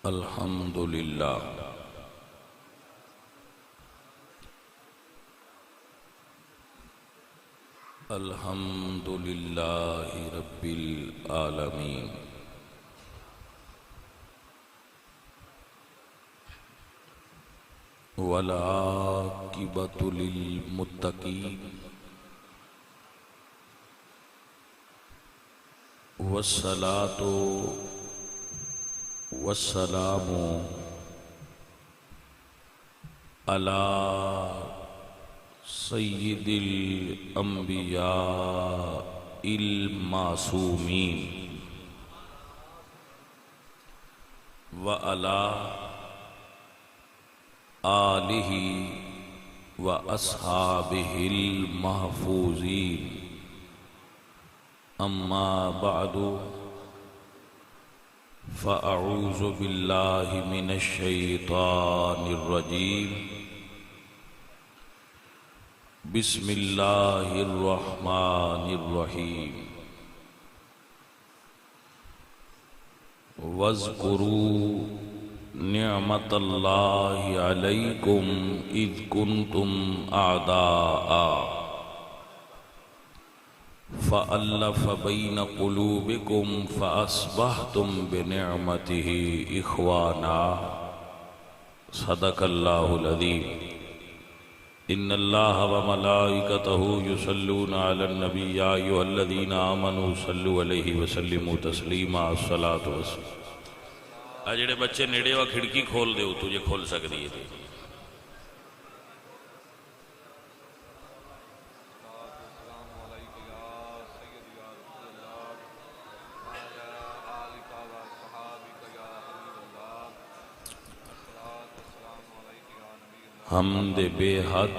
الحمد للہ الحمد للہ رب العالمین والعاقبۃ للمتقین والصلاۃ والسلام علی سید الانبیاء المعصومین وعلی آلہ واصحابہ المحفوظین اما بعد فاعوذ باللہ من الشیطان الرجیم بسم اللہ الرحمن الرحیم وَاذْكُرُوا نِعْمَةَ اللَّهِ عَلَيْكُمْ إِذْ كُنْتُمْ أَعْدَاءً فَأَلَّفَ بَيْنَ قُلُوبِكُمْ فَأَصْبَحْتُمْ بِنِعْمَتِهِ إِخْوَانًا صدق اللہ العظیم ان اللہ وملائکتہ یصلون علی النبی یا ایھا الذین آمنوا صلوا علیہ وسلموا تسلیما الصلاۃ والسلام آ جڑے بچے نیڑے وا کھڑکی کھول دیو تجھے کھول سکدی ہے حمد بے حد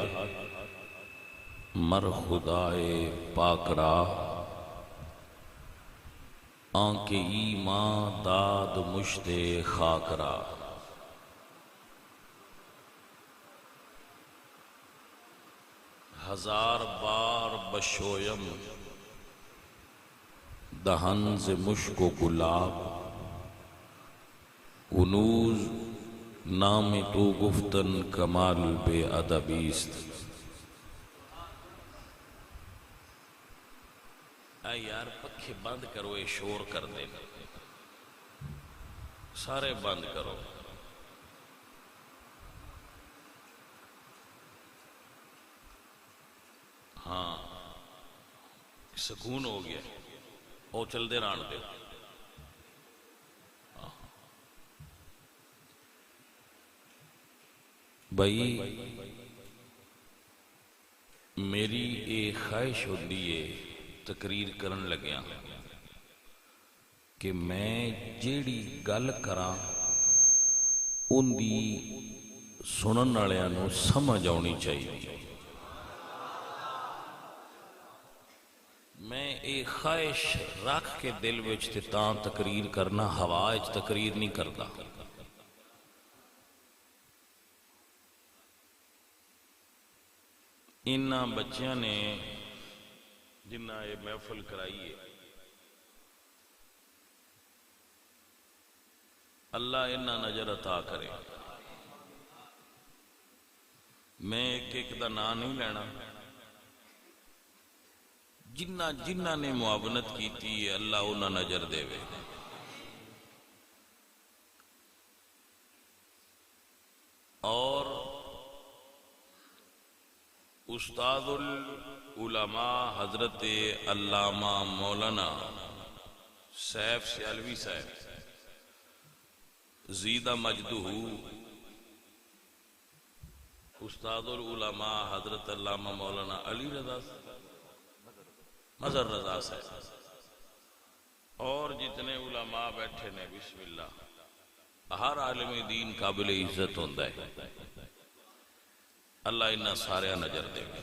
مر خدائے پاک را آنکہ ایمان داد مشت خاک را ہزار بار بشویم دہن سے مشک و گلاب کنوز نام تو گفتن کمال بے ادبیست اے یار پکھے بند کرو یہ شور کر دے سارے بند کرو ہاں سکون ہو گیا او چل دے ران دے بھائی میری ایک خواہش ہوتی ہے تقریر کرن لگیا کہ میں جیڑی گل کراں ان دی سنن والےاں نوں سمجھ آنی چاہیے میں ایک خواہش رکھ کے دل وچ تے تاں تقریر کرنا ہوا وچ تقریر نہیں کرتا انہاں بچیاں نے جنہ یہ محفل کرائی ہے اللہ انہاں نظر عطا کرے میں ایک دا نام نہیں لینا جنہ جنہ نے معاونت کیتی ہے اللہ انہاں نظر دے وے اور استاد العلماء حضرت علامہ مولانا سیف سیالوی صاحب زیدہ مجدہ استاد العلماء حضرت علامہ مولانا علی رضا مظہر رضا صاحب اور جتنے علماء بیٹھے نے بسم اللہ ہر عالم دین قابل عزت ہوندہ ہے اللہ انہاں سارے نظر دے گا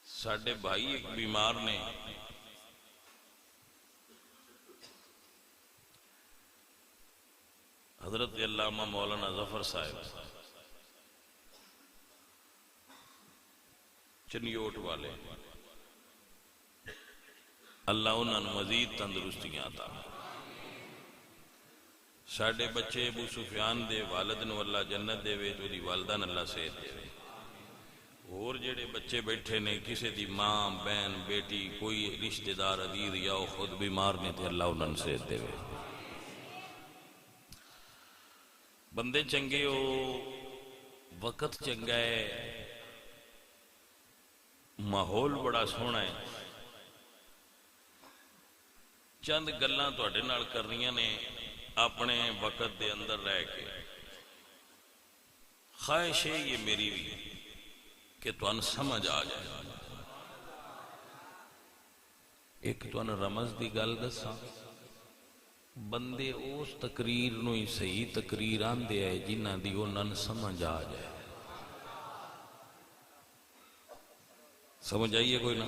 ساڑھے بھائی ایک بیمار نے حضرت علامہ مولانا ظفر صاحب چنیوٹ والے اللہ انہوں نے مزید تندرستیاں عطا ساڈے بچے ابو سفیان دے والد نو اللہ جنت دے وے، تو دی والدہ نو اللہ صحت دے وے۔ اور جڑے بچے بیٹھے نے کسے دی ماں بہن بیٹی کوئی رشتہ دار عزیز یا وہ خود بیمار نے تے اللہ انہاں نوں صحت دے وے۔ بندے چنگے ہو، وقت چنگا ہے، ماحول بڑا سونا ہے، چند گلاں تواڈے نال کرنیاں نے اپنے وقت دے اندر رہ کے۔ خواہش ہے یہ میری بھی کہ تواں سمجھ آ جائے۔ ایک تواں رمز دی گل دساں، بندے اس تقریر نو ہی صحیح تقریر آندے ہے جنہ دی انہاں نوں سمجھ آ جائے۔ سمجھ آئیے کوئی نہ؟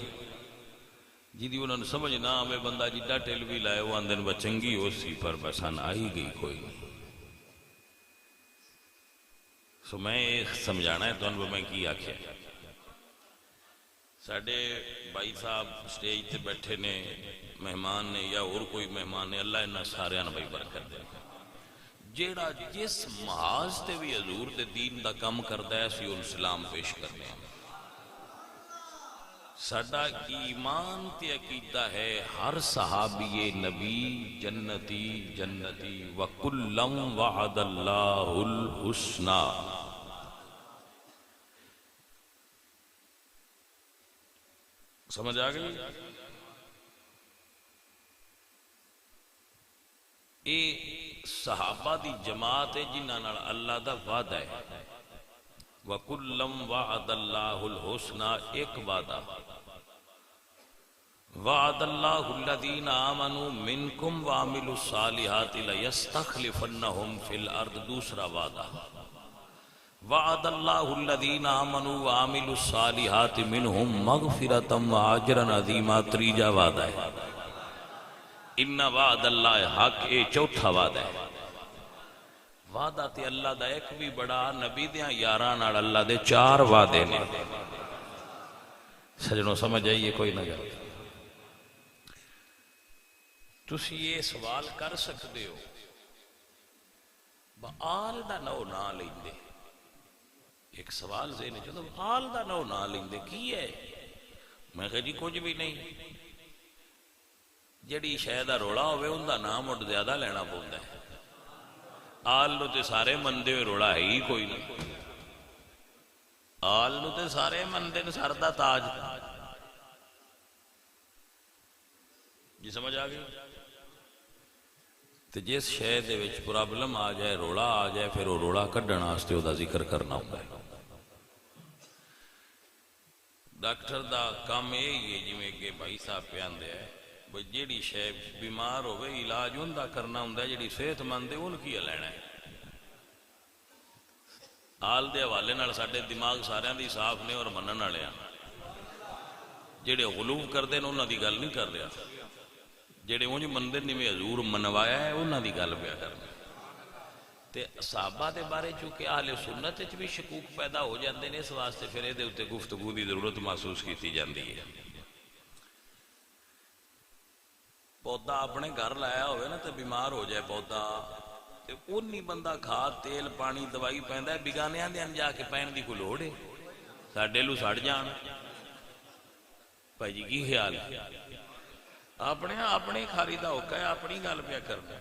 جی دی انہوں نے سمجھ نہ آوے بندہ جڈا ٹیل بھی لائے وہ آندن وہ چنگی ہو سی پر بسان آئی گئی کوئی نہیں۔ سو میں سمجھانا ہے تو انہوں میں کی آکھیا ساڑھے بھائی صاحب سٹیج تے بیٹھے نے، مہمان نے یا اور کوئی مہمان نے، اللہ انہاں سارے آنا بھائی برکت دے۔ جیڑا جس محاذ تے بھی حضور دے دین دا کم کردہ ہے سی ان سلام پیش کرنے ہیں۔ ساڈا ایمان تے عقیدہ ہے ہر صحابی نبی جنتی جنتی وَكُلًّا وَعَدَ اللَّهُ الْحُسْنَى۔ سمجھ آ گئی؟ اے صحابہ دی جماعت ہے جنہاں نال اللہ دا وعدہ ہے۔ وَكُلًّا وَعَدَ اللَّهُ الْحُسْنَى، ایک وعدہ۔ وعد اللہ الذین آمنوا منکم وعملوا الصالحات لیستخلفنہم فی الارض، دوسرا وعدہ۔ وعد اللہ الذین آمنوا وعملوا الصالحات منہم مغفرۃ واجرا عظیما، تریجا وعدہ ہے۔ ان وعد اللہ حق، اے چوتھا وعدہ ہے۔ وعدہ تے اللہ دا ایک بھی بڑا، نبی دیاں یاراں نال اللہ دے چار وعدے نے۔ سجنوں سمجھ آئیے کوئی نہ گل؟ تسی یہ سوال کر سکتے ہو آل دا نو نہ لیندے، ایک سوال ذہن ہے چلو آل دا نو نہ لیندے کی ہے؟ میں کہا جی کچھ بھی نہیں، جڑی شے دا روڑا ہوئے ان دا نام اٹھ زیادہ لینا پوندا ہے۔ آل نو تے سارے مندے ہوئے روڑا ہے ہی کوئی نہیں، آل نو تے سارے مندے نے سر دا تاج۔ جی سمجھ آ گئی؟ تو جس شے دے وچ پرابلم آ جائے، روڑا آ جائے، پھر وہ روڑا کڈن واسطے او دا ذکر کرنا ہوتا ہے۔ ڈاکٹر دا کام یہ ہے جویں کہ بھائی صاحب پہ آندے ہے بھئی جیڑی شے بیمار ہوئے علاج ان دا کرنا ہوندا ہے، جیڑی صحت مند ہے ان کی لینا ہے۔ آل دے حوالے نال ساڈے دماغ سارے دی صاف نے اور منن والے ہیں۔ جیڑے غلو کردے نے انہاں دی گل نہیں کر رہا، جڑے اونج مندر نے میں حضور منوایا ہے انہاں دی گل پیا کرنا۔ تے صحابہ دے بارے چونکہ اہل سنت وچ بھی شکوک پیدا ہو جاندے نے، اس واسطے پھر اے دے اوتے گفتگو دی ضرورت محسوس کیتی جاندی ہے۔ پودا اپنے گھر لایا ہوئے نا تے بیمار ہو جائے پودا تے اونی بندہ کھاد تیل پانی دوائی پیندا ہے، بیگانیاں دے جا کے پین دی کوئی لوڑ ہے؟ ساڈے لو سڑ جان بھائی جی کی خیال ہے؟ اپنے کھاری دا ہوکا ہے، اپنی گل پیا کرنا۔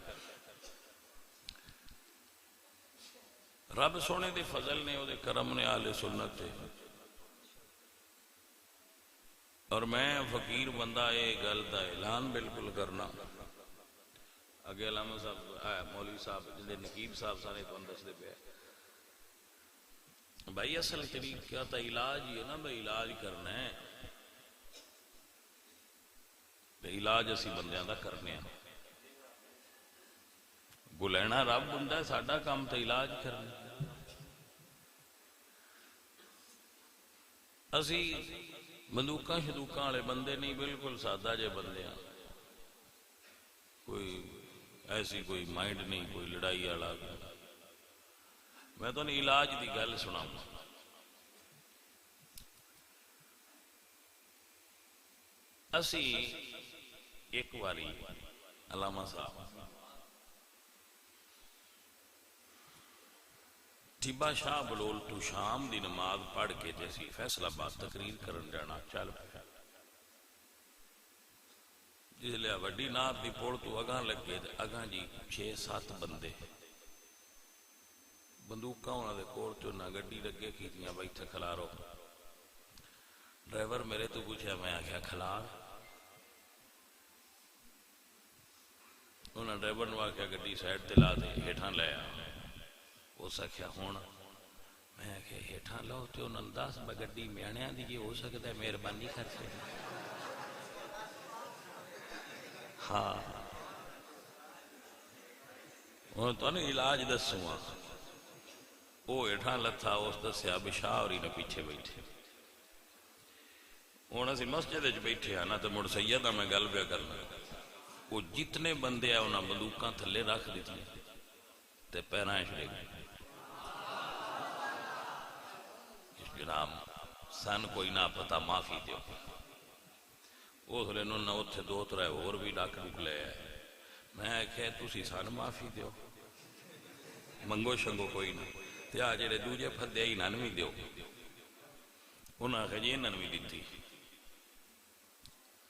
رب سونے دے فضل نے، او دے کرم نے، اہل سنت تے، اور میں فقیر بندہ یہ گل دا اعلان بالکل کرنا۔ اگے علامہ صاحب مولوی صاحب جنہیں نقیب صاحب سارے تو اندس دے پہ بھائی اصل طریقہ تا علاج ہی ہے نا، بھائی علاج کرنا ہے، علاج اسی بندیاں دا کرنے ہیں۔ بلینا رب ہوندا ہے، ساڈا کام تے علاج کرنا۔ اسی بندوقاں شدوقاں والے بندے نہیں، بالکل سادہ جے بندے ہیں، کوئی ایسی کوئی مائنڈ نہیں، کوئی لڑائی والا۔ میں تو نہیں علاج دی گل سناؤں۔ اسی ایک باری علامہ صاحب ٹھبا شاہ بلول تو شام دی نماز پڑھ کے جیسی فیصلہ بات تقریر کرن جانا چل پیا جس لئے وڈی نات دی پوڑ تو اگاں لگے اگاں جی 6-7 بندے بندوقہ ہونا دے کوڑ تو نہ گڈی لگے کیتیاں بیٹھے کھلارو ڈرائیور میرے تو پوچھا میں آکھیا کھلار انہاں ڈرائیور نو آکھیا گڈی سائیڈ تے لا دے ہیٹھاں لے آ اس آکھیا ہون میں آکھیا ہیٹھاں لاؤ تے انہاں دس با گڈی میانیاں دی ہو سکتا ہے مہربانی کر سے ہاں انہوں تو نہیں علاج دسوں وہ ہیٹھاں لتھا اس دسیا بشاہ اور انہیں پیچھے بیٹھے ہوں اسی مسجد بیٹھے ہیں نا تو مڑ سیدہ میں گل پہ کرنا وہ جتنے بندے ہیں انہاں بندوقاں تھلے رکھ دیتی تے پیرائیں چھڑے گئے جناب سن کوئی نہ پتا معافی دیو اس لئے انہوں نے اتھے 2-3 اور بھی ڈاک لے آئے میں کہے تُسی سن معافی دیو منگو شنگو کوئی نہ تے آ جڑے دوجے پھدے ہی نانوی دیو انہاں کہے جی نانوی دیتی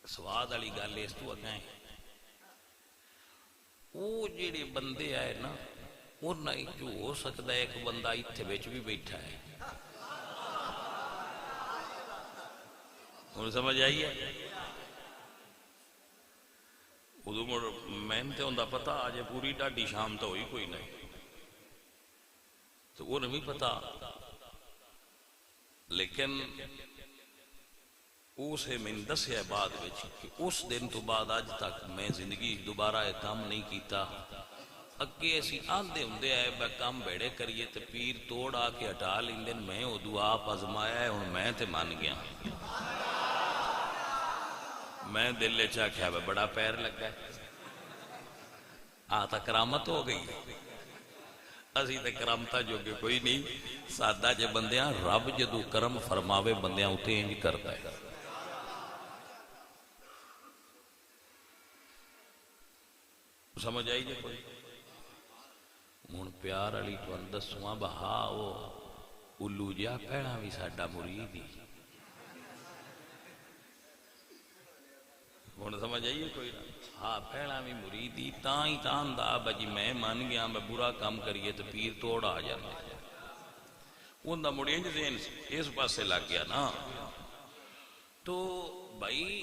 سواد علی گالے اس تو اگائیں وہ جڑے بندے آئے نا انہاں ہی جو ہو سکتا ہے ایک بندہ اتھے بیچ بھی بیٹھا ہے انہیں سمجھ آئی ہے ادو مڑ میں تے ہوندہ پتا آجے پوری ڈاڈی شام تو ہوئی کوئی نہیں تو وہ نہیں پتا لیکن اسے میں دسیا بعد وچ کہ اس دن تو بعد آج تک میں زندگی دوبارہ ایک کام نہیں کیتا اگے ایسی آندے ہوندے آئے بے کام بیڑے کریے تے پیر توڑ آ کے ہٹا لیندن میں ادو آپ آزمایا ہے اور میں تے مان گیا میں دل لے چاکھیا بے بڑا پیر لگ گئے آتا کرامت ہو گئی اسی تے کرامتا جو کہ کوئی نہیں سادہ جے بندیاں رب جدو کرم فرماوے بندیاں اتے انج کرتا ہے سمجھ آئی جے کوئی مون پیار علی تو اندسواں بہا وہ الو جا پہنا بھی ساڈا مریدی مون سمجھ آئیے کوئی نہ ہاں پہنا بھی مریدی تاں دا بجی میں مان گیا میں برا کام کریے تو پیر توڑ آ جانا ان دا مڑی انج ذہن اس پاسے لگ گیا نا تو بھائی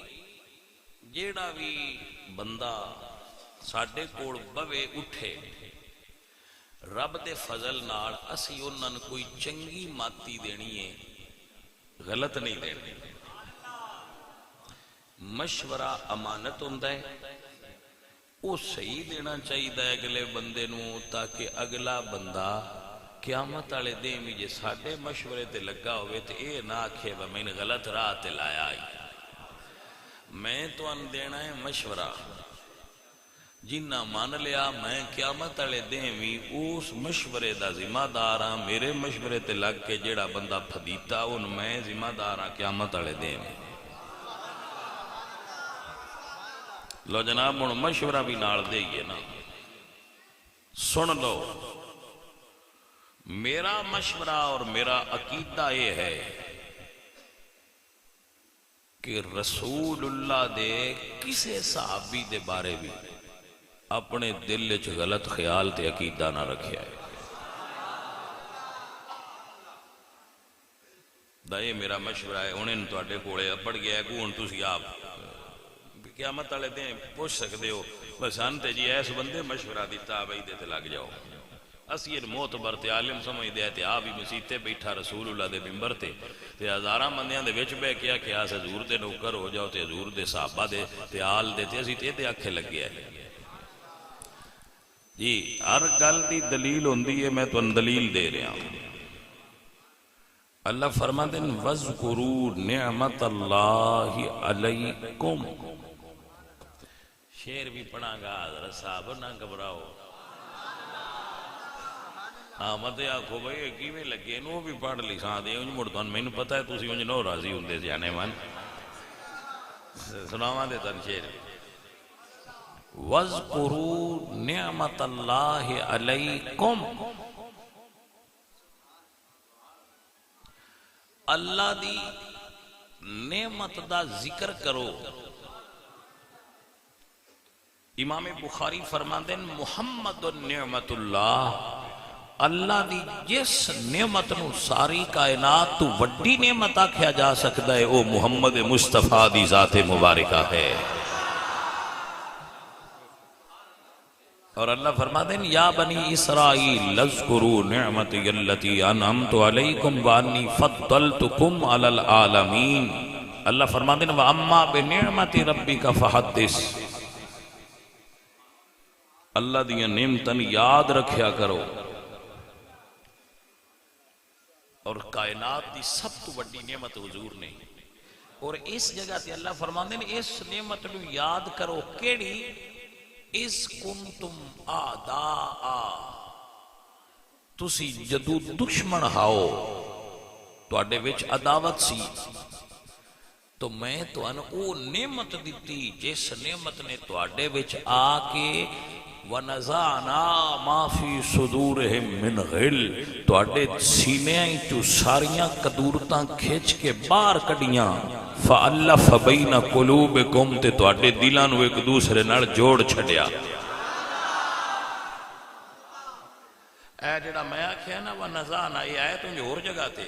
جیڑا بھی بندہ ساڈے کوڑ بوے اٹھے رب دے فضل نال اسی انہاں کوئی چنگی ماتی دینی ہے غلط نہیں دینی مشورہ امانت ہوندہ ہے وہ صحیح دینا چاہیے دا اگلے بندے نو تاکہ اگلا بندہ قیامت آلے دیں بھی جے ساڑھے مشورے تے لگا ہوئے تے اے نہ آکھے با میں نے غلط راہ تے لایا آئی میں تو ان دینا ہے مشورہ جنہ مان لیا میں قیامت آلے دیں بھی اس مشورے دا ذمہ دارا میرے مشورے تے لگ کے جیڑا بندہ پھدیتا ان میں ذمہ دارا قیامت آلے دیں بھی لو جناب مون مشورہ بھی نال دے گئے نا سن لو میرا مشورہ اور میرا عقیدہ یہ ہے کہ رسول اللہ دے کسے صحابی دے بارے بھی اپنے دل وچ غلط خیال تے عقیدہ نہ رکھیا ہے دا یہ میرا مشورہ ہے انہیں تو اڈے کوڑے پڑ گیا ہے کون تسی آپ قیامت والے دیں پوچھ سکتے ہو بس انتے جی ایس بندے مشورہ دیتا بھائی دیتے لگ جاؤ اسی یہ معتبر تے عالم سمجھ دیا تے آپ ہی مسیطے بیٹھا رسول اللہ دے ممبر تے ہزاراں بندیاں دے وچ بے کیا کہ آس حضور دے نوکر ہو جاؤ تے حضور دے صحابہ دے تے آل دے تے اسی تے آکھے لگ گیا ہے جی ہر گل دی دلیل ہوندی ہے میں تو ان دلیل دے رہا ہوں اللہ فرماتے ہیں وَذْكُرُوا نِعْمَةَ اللَّهِ عَلَيْكُمْ شیر بھی پڑھا گا حضرت صاحب نہ گھبراؤ مت آکھو بھائی کیویں لگے نو بھی پڑھ لی ساں دے انج مڑ تن مینوں پتہ ہے تسی انج نو راضی ہوندے جانے من سناواں دے تن شیر وَاذْكُرُوا نِعْمَةَ اللَّهِ عَلَيْكُمْ اللہ دی نعمت دا ذکر کرو. امام بخاری فرماندے ہیں محمد نعمت اللہ، اللہ دی جس نعمت نو ساری کائنات تو وڈی نعمت آکھیا جا سکتا ہے وہ محمد مصطفیٰ دی ذات مبارکہ ہے. اور اللہ فرماتے ہیں یا بنی اسرائیل اذکروا نعمتی اللتی انعمت علیکم وانی فضلتکم علی العالمین. اللہ فرماتے ہیں واما بنعمت ربک فحدث. اللہ دیا نعمتن یاد رکھیا کرو. اور کائنات دی سب تو بڑی نعمت حضور نے. اور اس جگہ تے اللہ فرماتے ہیں اس نعمت نو یاد کرو کیڑی؟ اس کنتم آداء، تسی جدو دشمن ہاؤ تواڈے وچ عداوت سی تو میں تانوں او نعمت دیتی جس نعمت نے تواڈے وچ آ کے وَنَزَعْنَا مَا فِي صُدُورِهِم مِّنْ غِلٍّ، تواڈے سینیاں چوں ساریاں قدورتاں کھچ کے باہر کڈیاں. فَأَلَّفَ بَيْنَ قُلُوبِكُمْ، تے تواڈے دلاں نوں ایک دوسرے نال جوڑ چھڈیا. اے جڑا میں آکھیا نا وَنَزَعْنَا، یہ آیت انج اور جگہ تے،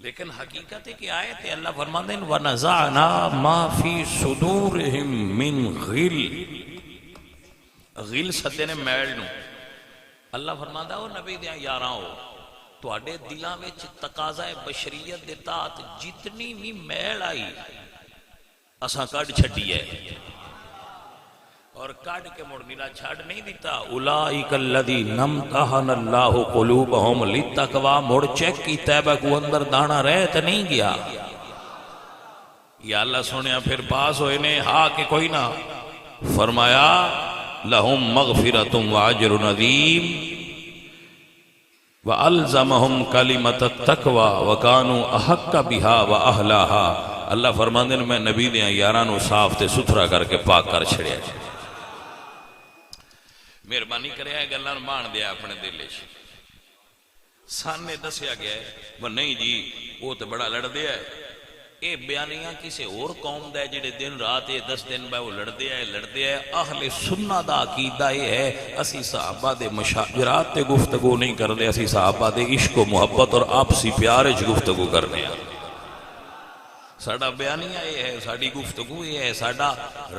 لیکن حقیقت ہے کہ آیت ہے اللہ فرماتے ہیں وَنَزَعْنَا مَا فِي صُدُورِهِم مِّنْ غِلٍّ. غل سدے نے میل نو. اللہ فرماتا ہے وہ نبی دیاں یاراں ہو تواڈے دلاں وچ تقاضا بشریت دے تحت جتنی بھی میل آئی اساں کڈ چھڈی ہے. اور کڈ کے مڑ میرا چھڈ نہیں دیتا. اولئک الذین امتحن اللہ قلوبہم للتقوی، مڑ چیک کیتا ہے کو اندر دانا رہ تے نہیں گیا. یا اللہ سنیا پھر پاس ہوئے نے ہاں کہ کوئی نہ. فرمایا لہم مغفرۃ واجر عظیم والزمہم کلمۃ التقوی وکانوا احق بها واہلھا. اللہ فرماندے نے میں نبی دیاں یاراں نو صاف تے ستھرا کر کے پاک کر چھڑیا. مہربانی کریا گلاں نوں مان دیا اپنے دل وچ. سانے دسیا گیا ہے وہ نہیں جی وہ تے بڑا لڑ دیا ہے. اے بیانیاں کسے اور قوم دے جڑے دن رات 10 دن بے وہ لڑ دیا ہے. اہل سنہ دا عقیدہ یہ ہے اسی صحابہ دے مشاجرات تے گفتگو نہیں کرنے، اسی صحابہ دے عشق و محبت اور آپسی پیارے چ گفتگو کرنے. ساڈا بیانیہ یہ ہے، ساڈی گفتگو یہ ہے، ساڈا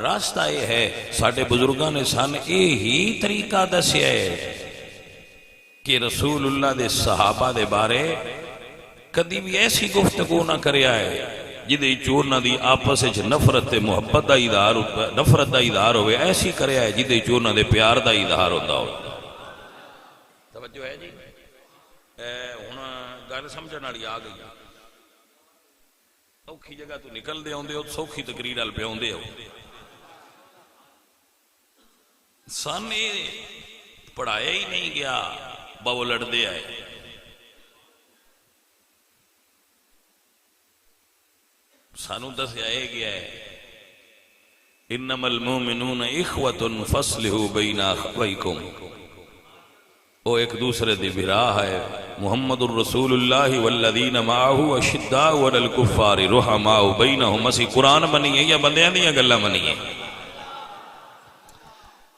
راستہ یہ ہے. ساڈے بزرگاں نے سان یہی طریقہ دسیا ہے کہ رسول اللہ دے صحابہ دے بارے کدی بھی ایسی گفتگو نہ کریا ہے جدے چورنا دی آپس وچ نفرت تے محبت دا اظہار، نفرت دا اظہار ہوئے. ایسی کریا ہے جدے چورنا دے پیار دا اظہار ہوتا ہو. توجہ ہے جی؟ ہن گل سمجھن والی آ گئی. اوکھی جگہ تو نکل دے آندے ہو، سوکھی تقریر ال پہ آندے ہو. سن پڑھایا ہی نہیں گیا باو لڑ دے آئے. سانو دسیا گیا ہے انما المومنون اخوۃ فاصلحوا بین اخویکم. وہ ایک دوسرے دی بھرا ہے. محمد الرسول اللہ والذین معہ اشداء علی الکفار رحماء بینہم. اسی قرآن منیے یا بندیاں دیاں گلاں منیے؟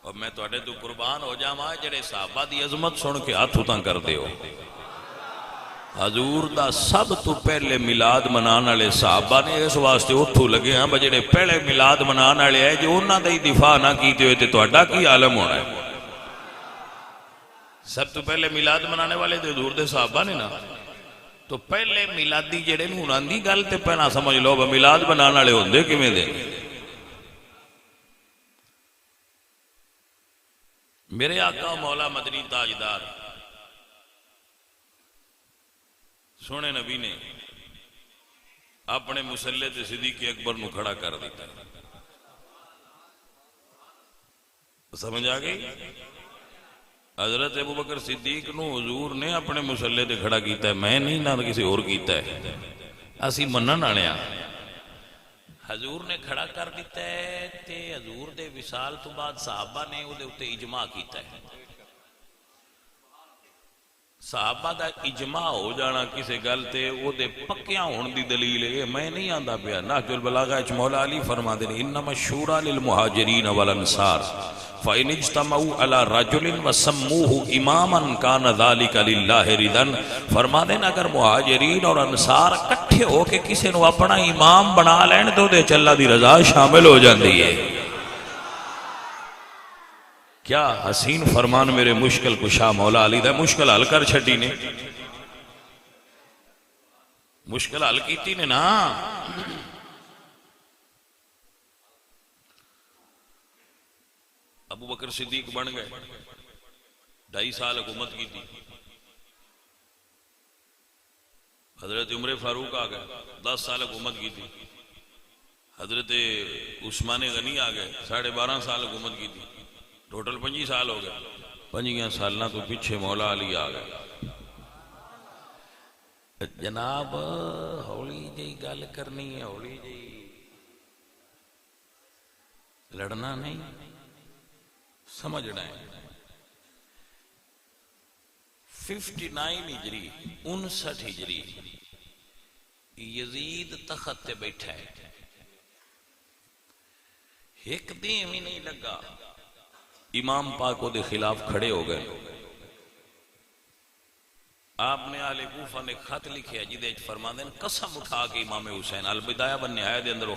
اور میں تواڈے تو قربان ہو جاواں جڑے صحابہ دی عظمت سن کے ہاتھ اُتاں کر دیو. حضور دا سب تو پہلے میلاد منان والے صحابہ نے اس واسطے اتھوں لگے ہیں بجڑے پہلے میلاد منان والے ہے جو انہاں دا ہی دفاع نہ کیتے ہوئے تے تہاڈا کی عالم ہونا ہے. سب تو پہلے میلاد منانے والے تے حضور دے صحابہ نے نا. تو پہلے میلادی جڑے نوں انہاں دی گل تے پہلا سمجھ لو میلاد منان والے ہوندے کیویں دے. میرے آقا مولا مدنی تاجدار سونے نبی نے اپنے مسلح تے صدیق اکبر نو کھڑا کر دیتا. سمجھ آ گئی؟ حضرت ابوبکر صدیق نو حضور نے اپنے مسلح تے کھڑا کیتا ہے. میں نہیں نہ کسی اور کیتا ہے. اسی منن والے ہاں. حضور نے کھڑا کر دیتا ہے تے حضور دے وصال تو بعد صحابہ نے او دے اوتے اجماع کیتا ہے. صحابہ دا اجماع ہو جانا کسی گل تے او دے پکیاں ہون دی دلیل ہے. میں نہیں آندا پیا. نہج البلاغہ وچ مولا علی فرما دے انما الشورى للمہاجرین والانصار فإن اجتمعوا على رجل وسموه اماما كان ذلك لله رضا. فرما دے اگر مہاجرین اور انصار کٹھے ہو کے کسی نو اپنا امام بنا لین تو دے چ اللہ دی رضا شامل ہو جاندی ہے. کیا حسین فرمان میرے مشکل کشا مولا علی دا. مشکل حل کر چھڈی نے, مشکل حل کیتی نے نا. ابو بکر صدیق بن گئے, 2.5 سال حکومت کی تھی. حضرت عمر فاروق آ گئے, 10 سال حکومت کی تھی. حضرت عثمان غنی آ گئے, 12.5 سال حکومت کی تھی. ٹوٹل 25 سال ہو گئے. 25 سالوں تو پیچھے مولا علی آ گئے. جناب ہولی جی گل کرنی ہے, ہولی جی لڑنا نہیں, سمجھنا ہے. 59 ہجری 59 ہجری یزید تخت تے بیٹھا ہے. ایک دن بھی نہیں لگا امام پاک کو دے خلاف کھڑے ہو گئے. آپ نے آل کوفہ نے خط لکھیا جی دے فرما دیں قسم اٹھا کے امام حسین البدایہ بن نہایہ دے اندر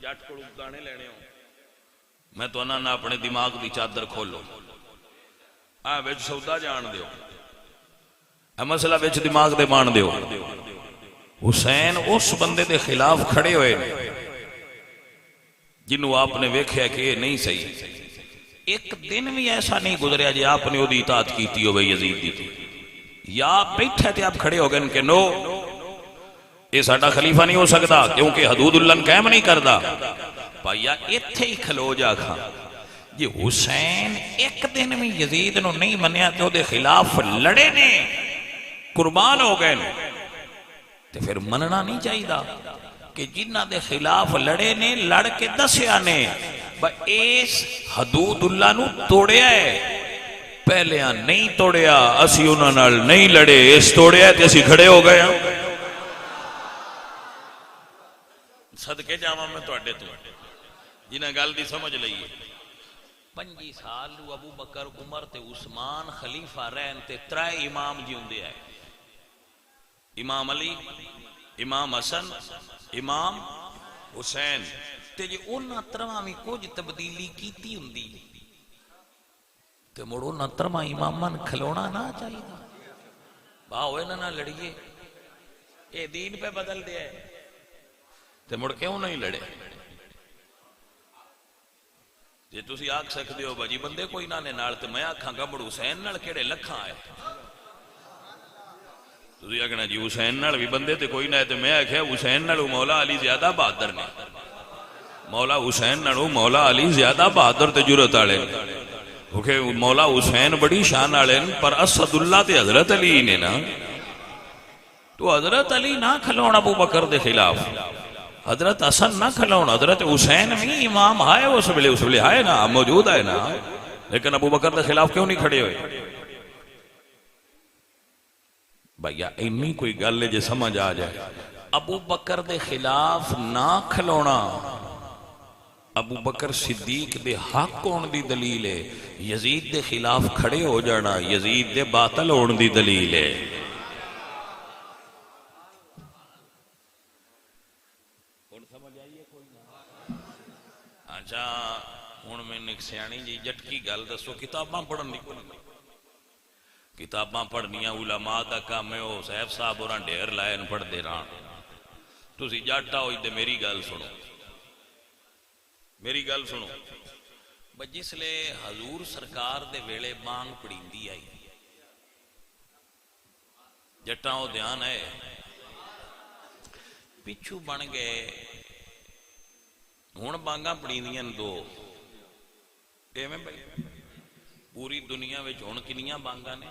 جٹ کو گانے لینے ہوں میں تو انہاں نہ اپنے دماغ دی چادر کھولو وچ سودا جان دیو مسئلہ وچ دماغ دے مان دیو. حسین اس بندے دے خلاف کھڑے ہوئے جنہوں آپ نے ویکھیا کہ یہ نہیں صحیح. ایک دن بھی ایسا نہیں گزریا جی آپ نے وہ دی اطاعت کیتی ہو بھئی یزید دی تھی, یا بیٹھے تھے آپ کھڑے ہو گئے کہ نو یہ ساڈا خلیفہ نہیں ہو سکتا کیونکہ حدود اللہ قائم نہیں کردا. بھائیا ایتھے ہی کھلو جا کھا جی حسین ایک دن میں یزید نو نہیں منیا تو دے خلاف لڑے نے, قربان ہو گئے تو پھر مننا نہیں چاہیے کہ جنہ دے خلاف لڑے نے لڑ کے دسیا نے اس حدود اللہ نو توڑیا ہے. پہلے نہیں توڑیا, اسی انہاں نال نہیں لڑے, اس توڑیا تے اسی کھڑے ہو گئے. صدقے جاواں میں تواڈے تو جنہاں گل دی سمجھ لئیے. 25 سال ابو بکر عمر تے عثمان خلیفہ رہن تے 3 امام جیوندے آئے, امام علی, امام حسن, امام حسین. تے جی انہاں 3 میں کچھ تبدیلی کیتی ہوندی تے مڑو نہ 3 اماماں کھلونا نہ چاہیے. باہو انہاں نہ لڑیے, اے دین پہ بدل دیا ہے تے مڑ کیوں نہیں لڑے. جی تسی آکھ سکتے ہو بھاجی بندے کوئی نہ نے نال تے میں آکھاں گا مڑ حسین نال کیڑے لکھاں آئے. تسی آکھنا جی حسین نال بھی بندے تے کوئی نہ تے میں آکھیا حسین نال مولا علی زیادہ بہادر نے, مولا حسین نال مولا علی زیادہ بہادر تے جرأت والے. کیونکہ مولا حسین بڑی شان والے پر اسد اللہ تے حضرت علی نے نا, تو حضرت علی نہ کھلون ابو بکر دے خلاف, حضرت حسن نہ کھلون, حضرت حسین بھی امام آئے اس ویلے آئے نا, موجود ہے نا, لیکن ابو بکر دے خلاف کیوں نہیں کھڑے ہوئے. بھائیا انی کوئی گل ہے جے سمجھ آ جائے. ابو بکر دے خلاف نہ کھلونا ابو بکر صدیق دے حق ہون دی دلیل ہے, یزید دے خلاف کھڑے ہو جانا یزید دے باطل ہون دی دلیل ہے. اچھا ہوں میں ایک سیانی جی جٹکی گل دسو, کتاباں پڑھن دی کوئی کتاباں پڑھنیاں علماء دا کام ہے, وہ صاحب صاحب اور ڈھیر لائن پڑھ دے رہا. تسی جاٹا ہوئی تے میری گل سنو, میری گل سنو. جس لے حضور سرکار دے ویلے بانگ پڑیندی آئی, جٹاں وہ دھیان ہے, پچھو بن گئے ہون بانگاں پڑیندیاں 2 ایویں بھائی پوری دنیا وچ ہون کنیاں بانگاں نے,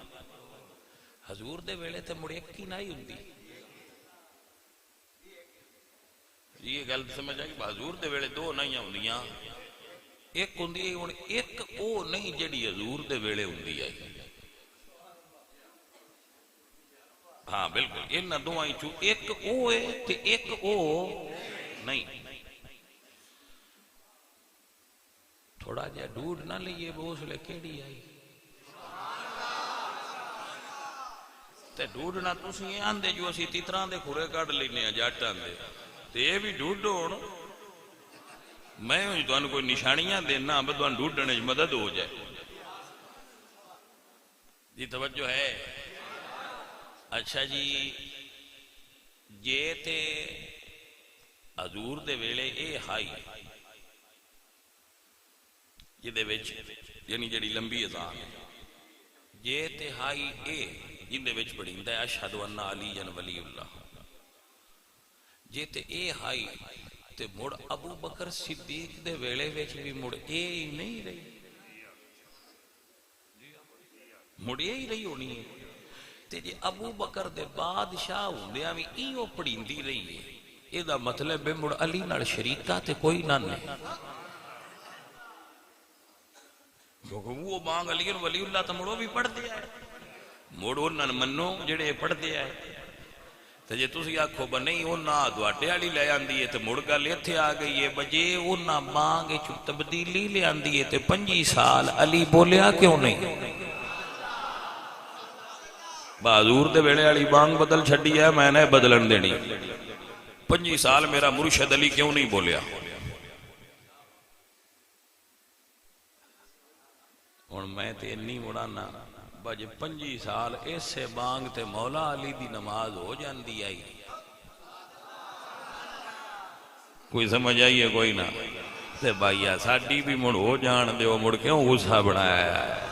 حضور دے ویلے تے مڑ ایک ہی نہ ہی ہوندی. یہ گل سمجھ آئی, حضور دے ویلے 2 نہیں ہوندیاں, ایک ہوندی ہن ایک او نہیں جڑی حضور دے ویلے ہوندی ہے. ہاں بالکل ان دوائیں چو ایک او ہے تے ایک او نہیں. تھوڑا جا ڈوڈ نہ لئیے بوس لے کیڑی آئی تے ڈوڈ نہ تسی یہ آندے جو اسی تیتران دے کھورے کاڑ لینے ہیں جاٹان دے تے یہ بھی ڈوڈ ہون میں ہوں تو انہوں کوئی نشانیاں دینا بدوان ڈوڈنے مدد ہو جائے. جی توجہ ہے. اچھا جی یہ تے حضور دے ویلے اے ہائی یہ دے وچ یعنی جڑی لمبی اذان ہے یہ تے ہائی اے جن دے وچ پڑھیندا ہے اشہد ان علی ولی اللہ. یہ تے اے ہائی تے مڑ ابو بکر صدیق دے ویلے وچ بھی مڑ اے ہی نہیں رہی مڑ اے ہی رہی ہونی ہے. تے جے ابو بکر دے بادشاہ ہوندیاں وی ایو پڑھیندی رہی ہے اے دا مطلب ہے مڑ علی نال شریکہ تے کوئی نہ نہیں. وہ مانگ علی ولی اللہ تو مڑو بھی پڑھ دیا ہے مڑ انہاں منو جڑے پڑھ دیا ہے. تو جے تسی آکھو با نہیں انہاں دواٹے والی لے آندی ہے تو مڑ گل ایتھے آ گئی ہے بجے انہاں مانگ چ تبدیلی لے آندی ہے تے 25 سال علی بولیا کیوں نہیں. حضور دے ویلے والی بانگ بدل چھڈی ہے میں نے بدلن دینی 25 سال میرا مرشد علی کیوں نہیں بولیا. ہن میں تے انی مڑانا بج 25 سال ایسے بانگ تے مولا علی دی نماز ہو جاندی آئی. کوئی سمجھ آئیے کوئی نہ تے بھائیا ساڈی بھی مڑ ہو جان دیو مڑ کیوں غصہ بنایا ہے.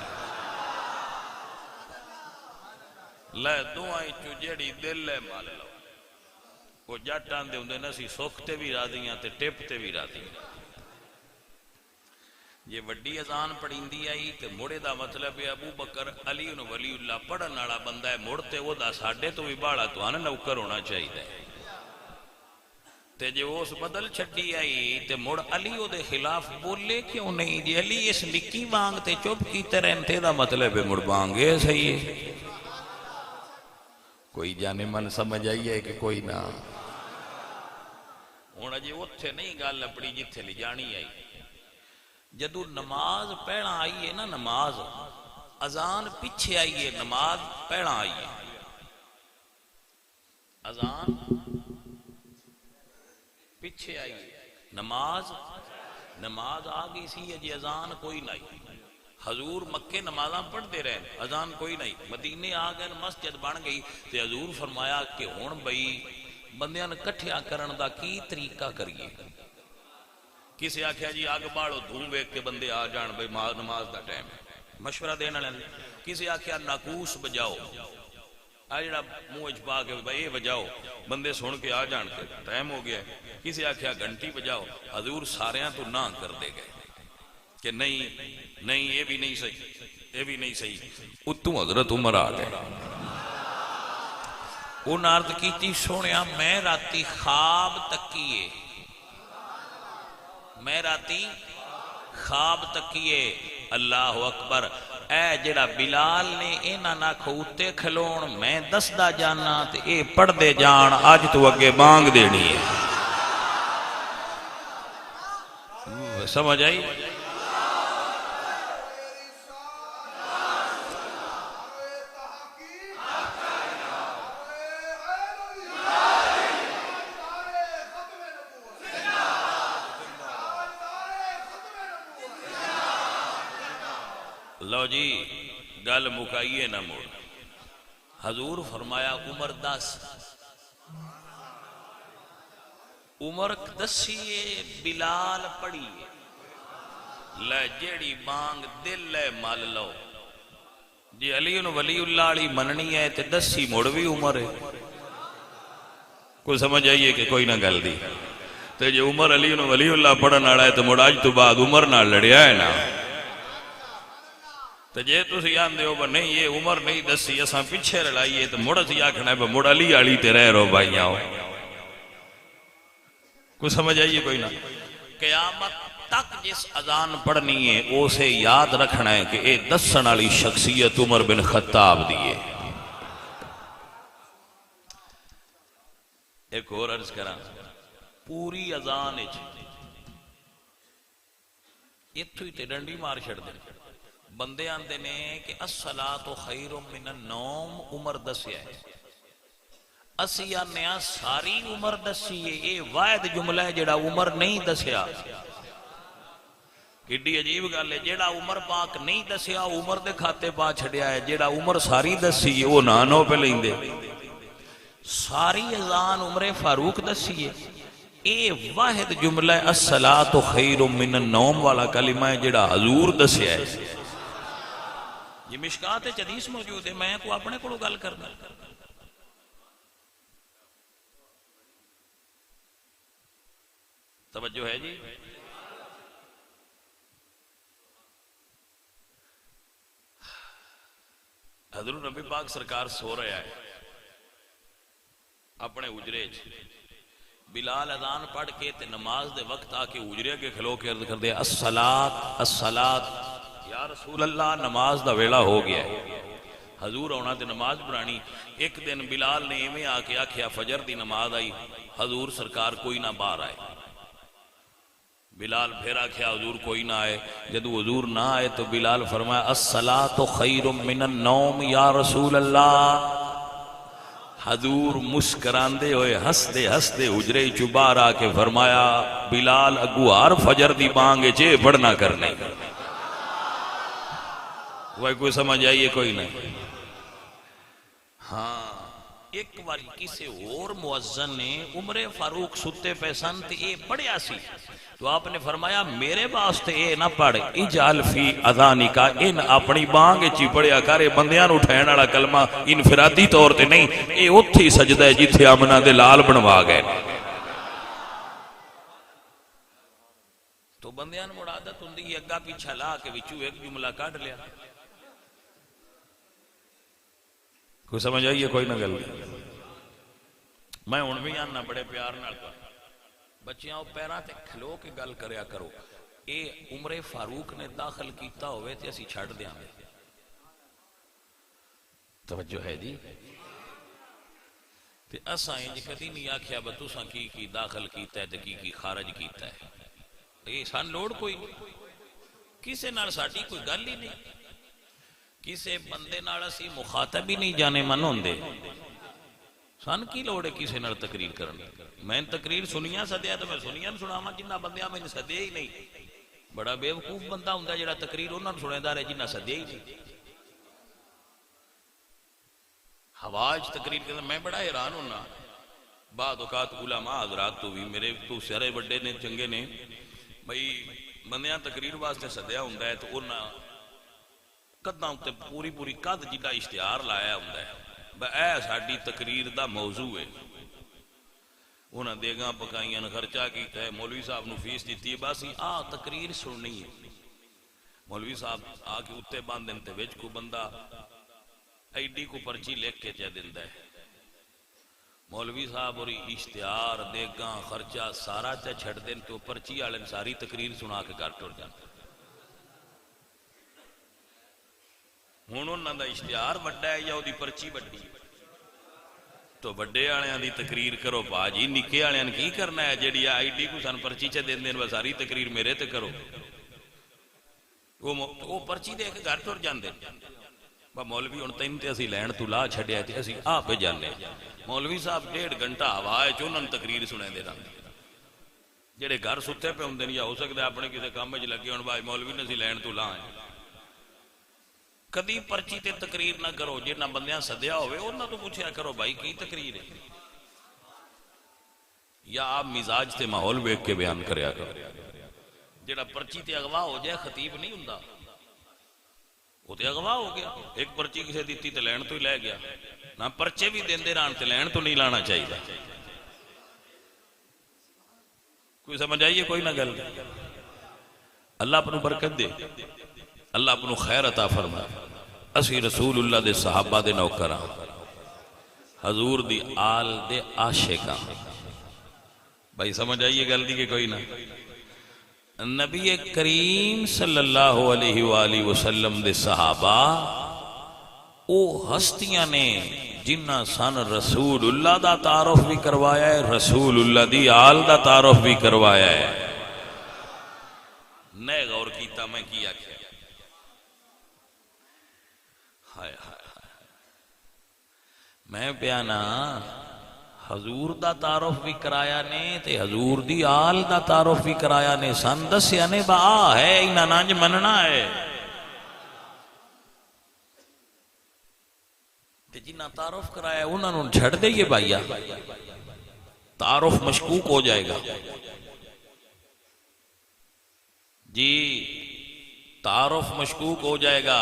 لے دعائیں چو جیڑی دل لے مال لو وہ جاٹان دے ہوندے نسی سوکھتے بھی راضیاں تے ٹپتے بھی راضیاں. یہ وڈی اذان پڑھیندی آئی تے مڑے دا مطلب ہے ابو بکر علی ولی اللہ پڑھن والا بندہ ہے مڑتے وہ دا ساڈے تو بھی باڑا تو آنا نوکر ہونا چاہیے. تے جے اس بدل چھڈی آئی تے مڑ علی او دے خلاف بولے کیوں نہیں. جی علی اس نکی بانگ تے چپ کیتے رہتے دا مطلب ہے مڑ بانگ ہے صحیح ہے. کوئی جانے من سمجھ آئیے کہ کوئی نہ ہونا جی اتھے نہیں گال اپنی جتھے لی جانی آئی. جدو نماز پڑھنا آئی ہے نا نماز اذان پیچھے آئی ہے نماز پڑھنا آئی ہے. اذان پیچھے آئی ہے نماز آگئی سی ہے جی اذان کوئی نہیں. حضور مکے نمازاں پڑھ دے رہے اذان کوئی نہیں. مدینے آگئے مسجد بن گئی تے حضور فرمایا کہ ہون بھئی بندیاں نے کٹھیا کرن دا کی طریقہ کریے. کسی آکھیا جی آگ باڑو دھوم ویک کے بندے آ جان بھئی نماز دا ٹائم مشورہ دینا لیں. کسی آکھیا ناکوس بجاؤ آجڑا منہ اچپا کے بھئی یہ بجاؤ بندے سن کے آ جان کے ٹائم ہو گیا. کسی آکھیا گھنٹی بجاؤ. حضور ساریاں تو نہ کر دے گئے کہ نہیں یہ بھی نہیں صحیح. اتوں حضرت عمر آ گئے انہاں عرض کیتی سونیا میں راتی خواب تکیے اللہ اکبر اے جڑا بلال نے انہاں نہ کھوتے کھلون میں دسدا جانا تے اے پڑھ دے جان آج تو اگے بانگ دینی ہے. سمجھ آئی. لو جی گل مکائیے نہ موڑ. حضور فرمایا عمر 10 عمر دسیے بلال پڑھیے لے جیڑی بانگ دل لے مال لو. جی علی ولی اللہ علی مننی ہے تے دسی موڑ بھی عمر ہے. کوئی سمجھ آئیے کہ کوئی نہ گل دی. تے جی عمر علی ولی اللہ پڑھن والا ہے تو موڑ آج تو بعد عمر نہ لڑیا ہے نا. تو جے تسی آندے ہو با نہیں یہ عمر نہیں دسی اساں پیچھے لڑائیے تو مڑ اسی آکھنا ہے با مڑ علی علی تے رہ رو بھائی آؤ. کوئی سمجھ آئیے کوئی نہ. قیامت تک جس اذان پڑھنی ہے اسے یاد رکھنا ہے کہ اے دسن والی شخصیت عمر بن خطاب دیئے. کراں پوری اذان اتھوں ہی تے ڈنڈی مار چھڑ دے بندے آندے نے کہ الصلاۃ خیر من النوم عمر دسیا ہے اسی آنے ساری عمر دسی ہے یہ واحد جملہ ہے جڑا عمر نہیں دسیا کڈی عجیب گل ہے جیڑا عمر پاک نہیں دسیا عمر دے کھاتے پا چھڑیا ہے جیڑا عمر ساری دسی ہے وہ نانو پہ لیندے ساری اذان عمر فاروق دسی ہے اے واحد جملہ ہے الصلاۃ خیر من النوم والا کلمہ ہے جیڑا حضور دسیا ہے یہ مشکات حدیث موجود ہے میں کو اپنے کو گل کرنا توجہ ہے جی حضرت نبی پاک سرکار سو رہا ہے اپنے اجرے بلال اذان پڑھ کے تے نماز دے وقت آ کے اجرے کے کھلو کے عرض کر دے الصلاۃ الصلاۃ یا رسول اللہ نماز دا ویلا ہو گیا ہے حضور ہونا تے نماز پڑھانی ایک دن بلال نے ایویں آ کے آکھیا فجر دی نماز آئی حضور سرکار کوئی نہ باہر آئے بلال پھر آکھیا حضور کوئی نہ آئے جدو حضور نہ آئے تو بلال فرمایا الصلاۃ خیر من النوم یا رسول اللہ حضور مسکراندے ہوئے ہسدے ہسدے حجرے چ باہر آ کے فرمایا بلال اگو ہر فجر دی بانگ چے پڑھنا کرنے وہ کوئی سمجھ آئیے کوئی نہیں ہاں ایک بار کسی اور مؤذن نے عمر فاروق ستے پہ سن تے یہ پڑھیا سی تو آپ نے فرمایا میرے واسطے اے نہ پڑھ اجعل فی اذانکا ان اپنی بانگ چی پڑھیا کرے بندیاں نو اٹھائن والا کلمہ انفرادی طور تے نہیں اے اتھی سجدہ ہے جتھے امنا دے لال بنوا گئے تو بندیاں نو عادت ہوندی اگا پیچھا لا کے وچوں ایک جملہ کاٹ لیا کوئی سمجھ آئیے کوئی نہ گل میں ہن بھی آنا بڑے پیار نال بچیاں پیراں تے کھلو کے گل کریا کرو اے عمر فاروق نے داخل کیتا ہوئے تے اسی چھڑ دیاں گے توجہ ہے جی تے اساں انج کدی نہیں آکھیا بہ تساں کی داخل کیتا ہے تے کی خارج کیتا ہے اے سان لوڑ کوئی کسے نال ساڈی کوئی گل ہی نہیں کسے بندے نال اسی مخاطب ہی نہیں جانے من ہوندے سان کی لوڑ ہے کسے نال تقریر کرنے میں تقریر سنیاں سدیا تو میں سنیاں سناواں جنہ بندیاں میں سدیا ہی نہیں بڑا بے وقوف بندہ ہوندا جڑا تقریر انہاں نوں سنیندا رہے جنہ سدیا ہی نہیں حواج تقریر کردا میں بڑا حیران ہونا بعد اوقات علماء حضرات تو بھی میرے تو سارے بڑے نے چنگے نے بھئی بندیاں تقریر واسطے سدیا ہوندا ہے تو انہاں قداں تے پوری قد جڑا اشتہار لایا ہوندا ہے بہ اے ساڈی تقریر دا موضوع ہے انہاں دیگاں پکائیاں خرچہ کیتا ہے مولوی صاحب نو فیس دیتی ہے بس تقریر سننی ہے مولوی صاحب آ کے اتے باندھن تے وچ کو بندہ ایڈی کو پرچی لکھ کے چا دیندا ہے مولوی صاحب اور اشتہار دیگاں خرچہ سارا چا چھڑ دین تو پرچی والے ساری تقریر سنا کے گھر ٹر جاندے ہن انہاں دا اشتہار وڈا ہے یا اودی پرچی وڈی تو بڑے آلیاں دی تقریر کرو باجی نکے آلیاں کی کرنا ہے جیڑی آئی ڈی کو سان پرچی چا دین دین ساری تقریر میرے تے کرو وہ پرچی دے کے گھر ٹر جاندے با مولوی ہن تین تے اسی لین تو لا چھڈیا تے اسی آپ پہ جانے مولوی صاحب 1.5 گھنٹہ ہوا چ انہاں تقریر سنے دے رہندے جڑے گھر ستے پہ ہوندے یا ہو سکدا اپنے کسے کام وچ لگے ہون بھائی مولوی نے اسی لین تو لا کدی پرچی تے تقریر نہ کرو جنہ بندیاں سدیا ہوئے انہاں تو پوچھیا کرو بھائی کی تقریر ہے یا آپ مزاج تے ماحول ویکھ کے بیان کریا کرو جڑا پرچی تے اغوا ہو جائے خطیب نہیں ہوندا وہ تے اغوا ہو گیا ایک پرچی کسے دیتی تے لین تو ہی لے گیا نہ پرچے بھی دیندے رہن تے لین تو نہیں لانا چاہیے کوئی سمجھ آئیے کوئی نہ گل اللہ اپنو برکت دے اللہ اپنو خیر عطا فرمائے اسی رسول اللہ دے صحابہ دے نوکراں حضور دی آل دے عاشقاں بھائی سمجھ آئیے گل دی کہ کوئی نہ نبی کریم صلی اللہ علیہ وآلہ وسلم دے صحابہ او ہستیاں نے جنہ سن رسول اللہ دا تعارف بھی کروایا ہے، رسول اللہ دی آل دا تعارف بھی کروایا ہے۔ نئے غور کیتا میں کیا کیا ہائے ہائے ہائے، میں بیانا حضور دا تعارف بھی کرایا نے تے حضور دی آل دا تعارف بھی کرایا نے، سن دسیا نے با ہے انہاں نانج مننا ہے تے جنہ تعارف کرایا انہاں نوں چھڑ دئیے بھائیا، تعارف مشکوک ہو جائے گا جی، تعارف مشکوک ہو جائے گا۔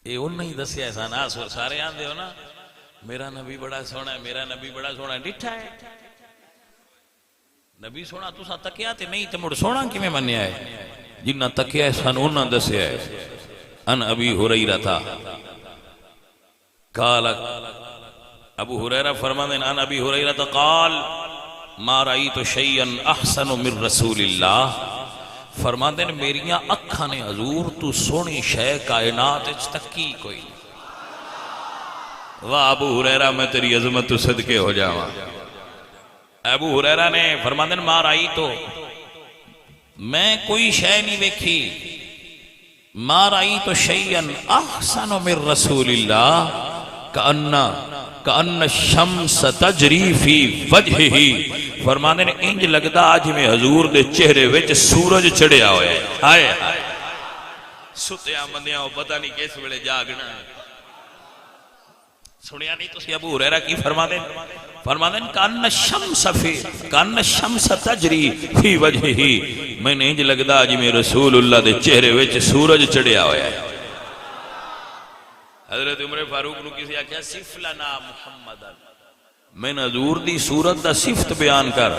یہ انہوں نے دسیا ایسا نا، سارے آندے ہو نا میرا نبی بڑا سونا ہے، میرا نبی بڑا سونا ہے، ڈٹھا ہے نبی سونا تسا تکیا تے نہیں تے مڑ سونا کی میں منیا ہے، جنہ تکیا ہے سن انہوں نے دسیا ہے۔ ان ابی ہریرہ تھا قال، ابو ہریرہ فرماتے ہیں ان ابی ہریرہ تھا قال ما رأیت شیئا احسن من رسول اللہ، فرماتے ہیں میریاں اکھاں نے حضور تو سونی شے کائنات اچ تکی کوئی۔ واہ ابو ہریرہ میں تیری عظمت تو صدقے ہو جاواں۔ ابو ہریرہ نے فرماتے ہیں ما رأیت، میں کوئی شے نہیں ویکھی، ما رأیت شیئا احسن من رسول اللہ کأن الشمس تجری فی وجہہ، فرمانے نے انج لگدا آج میں حضور دے چہرے وچ سورج چڑھیا ہویا ہے۔ ہائے ہائے ستیا مندیاں پتہ نہیں کس ویلے جاگنا، سنیا نہیں تسی ابو ہریرہ کی فرماتے ہیں، فرماتے ہیں کأن الشمس تجری فی وجہہ، میں نے انج لگدا آج میں رسول اللہ دے چہرے وچ سورج چڑھیا ہویا ہے۔ حضرت عمر فاروق نو کسی آکھیا صف لنا محمد، میں حضور دی صورت دا صفت بیان کر،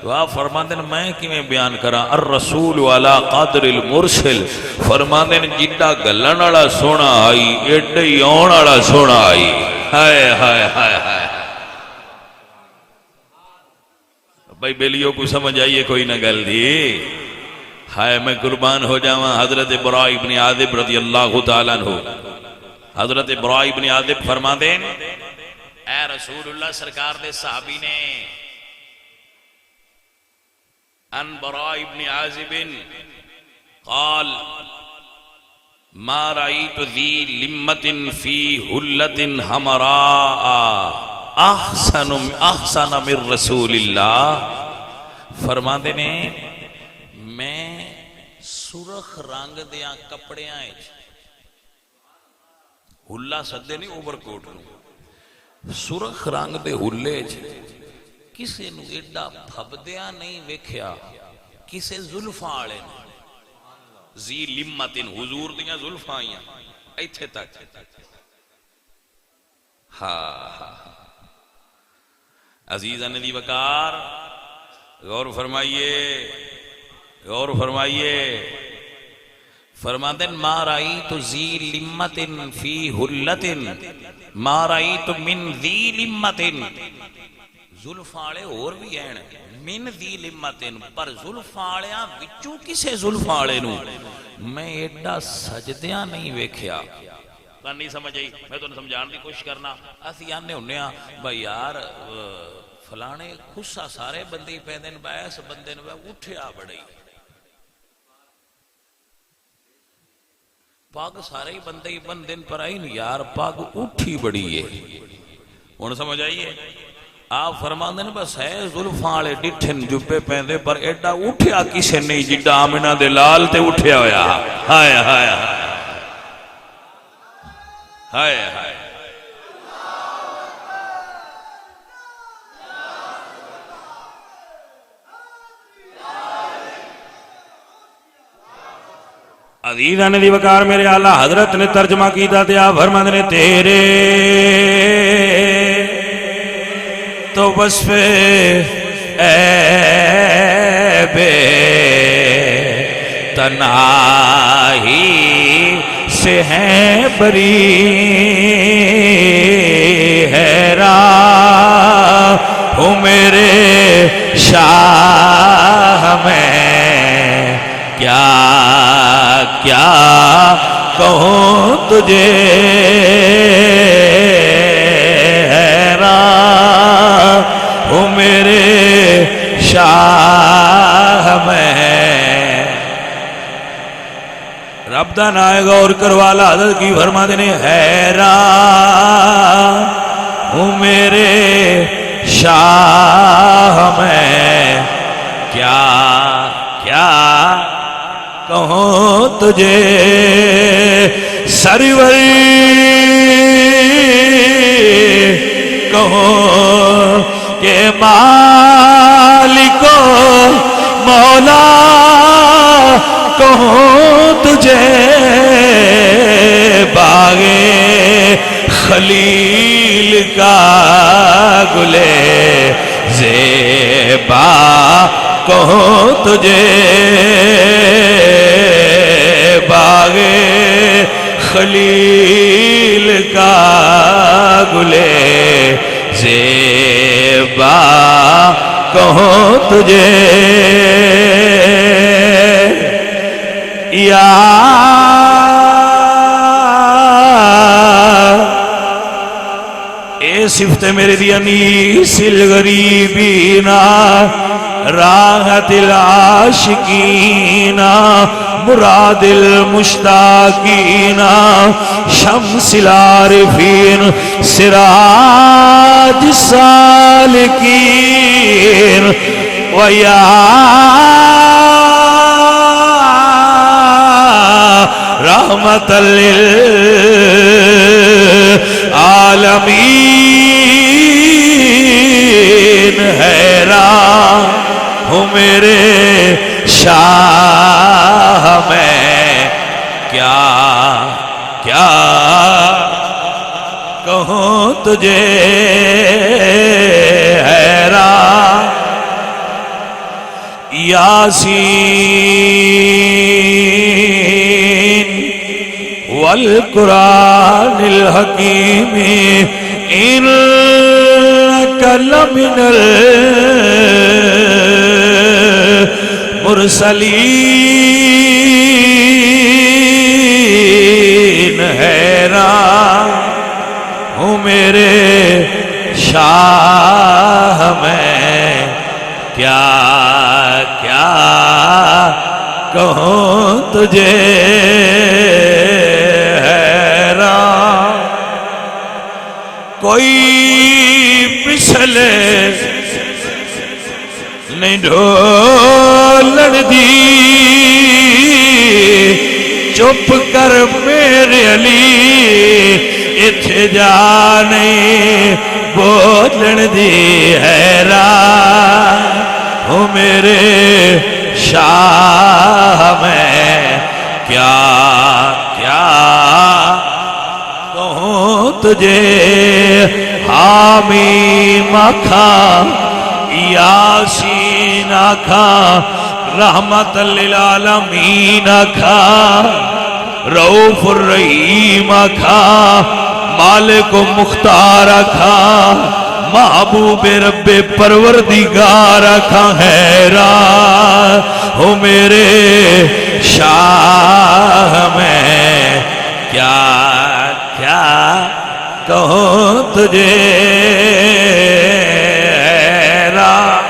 تو آپ فرماتے ہیں میں کیویں بیان کراں، الرسول علی قدر المرسل، فرماتے ہیں جڈا گلن والا سونا آئی ایڈا ہی آن والا سونا آئی۔ ہائے ہائے ہائے ہائے بھائی بیلیوں کو سمجھ آئیے کوئی نہ گل دی، ہائے میں قربان ہو جاواں۔ حضرت براء ابن عازب رضی اللہ تعالیٰ عنہ، حضرت براء ابن عازب فرماتے ہیں اے رسول اللہ سرکار دے صحابی نے، ان براء ابن عازب قال ما رأیت ذی لمت فی حلت حمراء احسن من رسول اللہ، فرماتے ہیں میں سرخ رنگ دیاں کپڑیاں ہلا سدے نہیں اوور کوٹ نو، سرخ رنگ دے ہلے کسے نو ایڈا پھبدیا نہیں ویکھیا کسے زلفاں والے نے، ذی لمتن حضور دیاں زلفاں آئیاں ایتھے تک۔ ہاں عزیزان دی وقار غور فرمائیے، غور فرمائیے، فرماتے ہیں ما رأیت ذی لمت فی حلت ما رأیت من ذی لمت، زلفاں اور بھی ہیں من ذی لمت، پر زلفاں وچوں کسے زلفاں نو میں ایڈا سجدیاں نہیں ویکھیا۔ نہیں سمجھ آئی، میں تو سمجھان دی کوشش کرنا، اسی آنے ہونے ہاں بھائی یار فلانے خصہ سارے بندی پیدن بیس بندے نے اٹھیا بڑی پاگ سارے ہی بندے ہی بندن پر آئی نہیں یار پاگ اٹھی بڑی ہے۔ انہوں سمجھ آئیے آپ فرمان دیں بس ہے ظلفاں لے ڈٹھن جبے پیندے پر ایڈا اٹھیا کسے نہیں جڈا آمنہ دے لال تے اٹھیا ہویا۔ ہائے ہائے ہائے ہائے عزیزان دی وقار میرے اعلیٰ حضرت نے ترجمہ کیتا دیا فرماتے نے تیرے تو وصف عیب تنہائی سے ہیں بری حیران ہوں میرے شاہ میں کیا کیا کہوں تجھے حیران ہوں میرے شاہ میں رب دا نائے غور کروالا حضرت کی فرما دینے حیران ہوں میرے شاہ میں کیا کہوں تجھے سروری کہوں کہ مالکو مولا کہوں تجھے باغے خلیل کا گلے زیبا کہوں تجھے باغے خلیل کا گلے زیبا کہوں تجھے یا اے صفت میرے دیانیس الغریبین راحت العاشقین مراد المشتاقین شمس العارفین سراج السالکین ویا رحمت للعالمین حیران ہوں میرے شاہ میں کیا کہوں تجھے حیران یاسین والقرآن الحکیم انک لمن المرسلین حیران ہوں میرے شاہ میں کیا کہوں تجھے حیران کوئی پچھلے نہیں ڈھولن دی چپ کر میرے علی اتھے جانے بولن دی حیران ہوں میرے شاہ میں کیا کہوں تجھے حامیم آکھاں یاسین آکھاں رحمت للعالمین آکھاں رؤوف الرحیم آکھاں مالک و مختار آکھاں محبوب رب پروردگار آکھاں حیران ہو میرے شاہ میں کیا کہوں تجھے حیران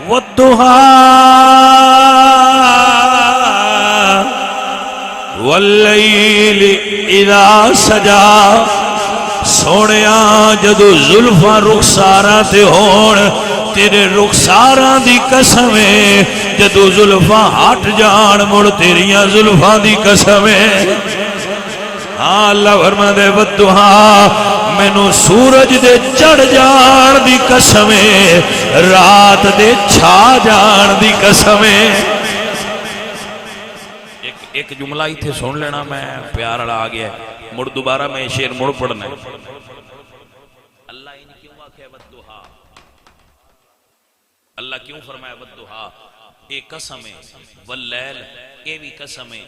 والضحا واللیل اذا سجا سونیاں جدو زلفاں رخساراں تے ہون تیرے رخساراں دی قسمیں جدو زلفاں ہٹ جان مڑ تیریاں زلفاں دی قسمیں ہاں اللہ فرما دے والضحا مینوں سورج دے چڑھ جان دی قسمیں رات دے چھا جان دی قسمیں ایک جملہ ہی تھے سن لینا میں پیار اڑا آگیا ہے مڑ دوبارہ میں شیر مڑ پڑھنا ہے اللہ ان کیوں آکھے والضحا اللہ کیوں فرمایا والضحا ایک قسم ہے واللیل یہ بھی قسم ہے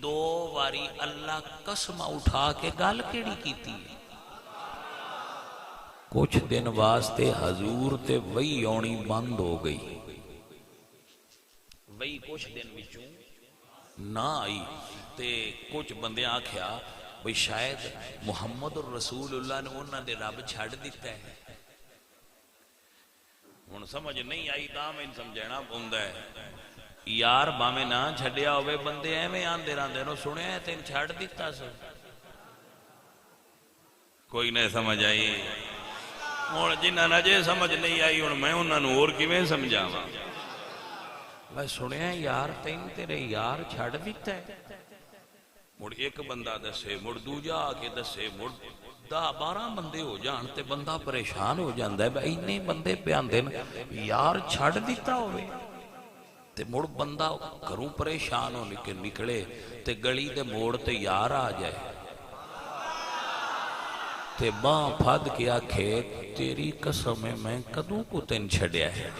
دو واری اللہ قسم اٹھا کے گال کیڑی کیتی ہے کچھ دن واسطے حضور تے وہی آنی بند ہو گئی وہی کچھ دن وچوں نہ آئی تے کچھ بندے آکھیا بھئی شاید محمد الرسول اللہ نے انہاں دے رب چھڑ دیتا ہے. ہن سمجھ نہیں آئی تا میں سمجھنا پوندا ہے. یار باویں نہ چھڈیا ہوئے بندے ایویں آندے راندے نو سنیا تین چھڑ دیتا سو. کوئی نہیں سمجھ آئی. ہوں جنہاں نہ جے سمجھ نہیں آئی ہوں میں انہاں نو اور کیویں سمجھاواں. میں سنیا یار تین تیرے یار چھڑ دیتا ہے. مڑ ایک بندہ دسے مڑ دوجا آ کے دسے مڑ 10-12 بندے ہو جان تے بندہ پریشان ہو جاندا ہے. بھائی اتنے بندے پہ آندے یار چھڑ دیتا ہوئے تے مڑ بندہ گھروں پریشان ہو کے نکلے تے گلی دے موڑ تے یار آ جائے تے باں پھد کے آکھے تیری قسم میں کدوں کو تین چھڑیا ہے.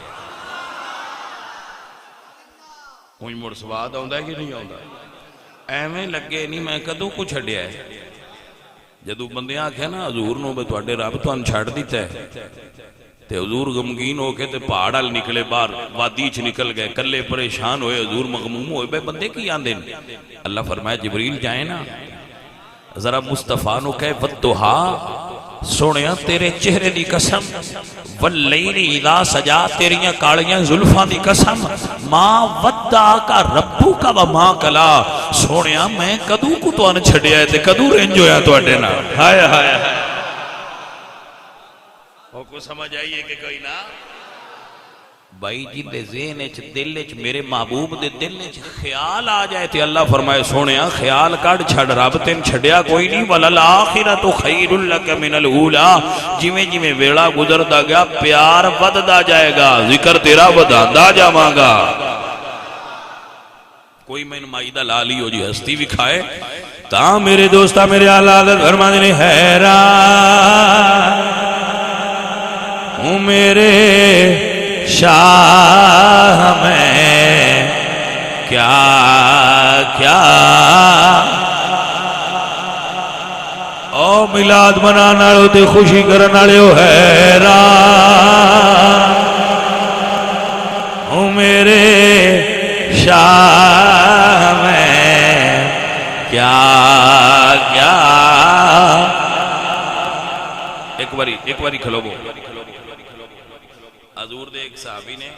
کوئی مڑ سواد آندا ہے کہ نہیں آندا؟ ایویں لگے نہیں میں کدوں کو چھڑیا ہے. جدو بندے آکھے نا حضور نو بے تواڈے رب تانوں چھڑ دیتا ہے تے حضور غمگین ہو کے تے پہاڑ ال نکلے باہر وادی چ نکل گئے کلے پریشان ہوئے حضور مغموم ہوئے. بے بندے کی آندے اللہ فرمایا جبریل جائیں نا ذرا مصطفیٰ نو کہے والضحیٰ سونیا تیرے چہرے دی قسم واللیل اذا سجا تیریاں کالیاں زلفاں دی قسم ما ودعک ربک وما قلی. سونیا میں کدوں کو تانوں چھڈیا ہے تے کدوں رنج ہویا تواڈے نال. ہائے ہائے او کو سمجھ آئیے کہ کوئی نہ بھائی جن دے ذہن وچ دل وچ میرے محبوب دے دل وچ خیال آ جائے تے اللہ فرمائے سونیا خیال کڈ چھڈ رب تین چھڈیا کوئی نہیں. وللآخرۃ خیر لک من الاولی. جویں جویں ویلا گزردا گیا پیار وددا جائے گا ذکر تیرا وداندا جاواں گا. کوئی میں مائدہ لالی ہو جی ہستی وکھائے تا میرے دوستا میرے اعلیٰ حضرت فرماتے نے حیران ہوں میرے شاہ میں کیا کیا او میلاد منانے والے تے خوشی کرنے والے ہو حیران ہوں میرے شاہ میں کیا کیا. ایک باری کھلو گو. حضور دے ایک صحابی نے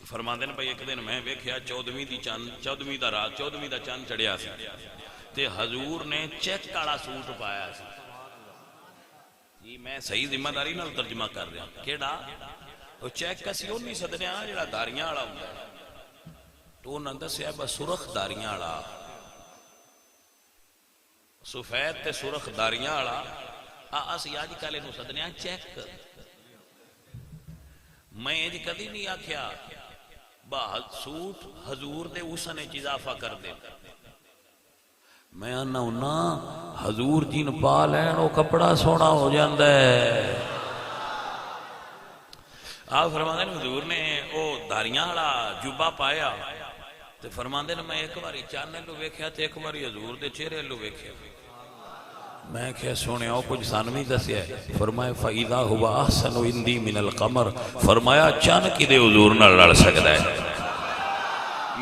فرماندے نے بھائی ایک دن میں ویکھیا 14ویں دا رات 14ویں دا چاند چڑھیا سی تے حضور نے چیک والا سوٹ پایا سی. جی میں صحیح ذمہ داری نال ترجمہ کر رہا کیڑا او چیک کسی او نہیں سدنے جڑا داریاں والا ہوندا ہے تو انہاں دسیا بس سرخ داریاں والا سفید تے سرخ داریاں والا اسی اج کل نو سدنے چیک. میں اج کدی نہیں آکھیا سوٹ حضور دے حسن وچ اضافہ کر دے. میں آنا ہونا حضور جن پا لین وہ کپڑا سونا ہو جاندا ہے. آپ فرماندے نے حضور نے وہ داریاں والا جوبا پایا تے فرماندے نے میں ایک باری چانے لو ویکھیا تے ایک باری حضور دے چہرے لو ویکھیا. میں کیا سونے آؤ کچھ سانوی دسیا ہے. فرمایا فَإِذَا هُوَ أَحْسَنُ عِنْدِي مِنَ الْقَمَرِ. فرمایا چاند کی دے حضور نہ لڑ سکتا ہے.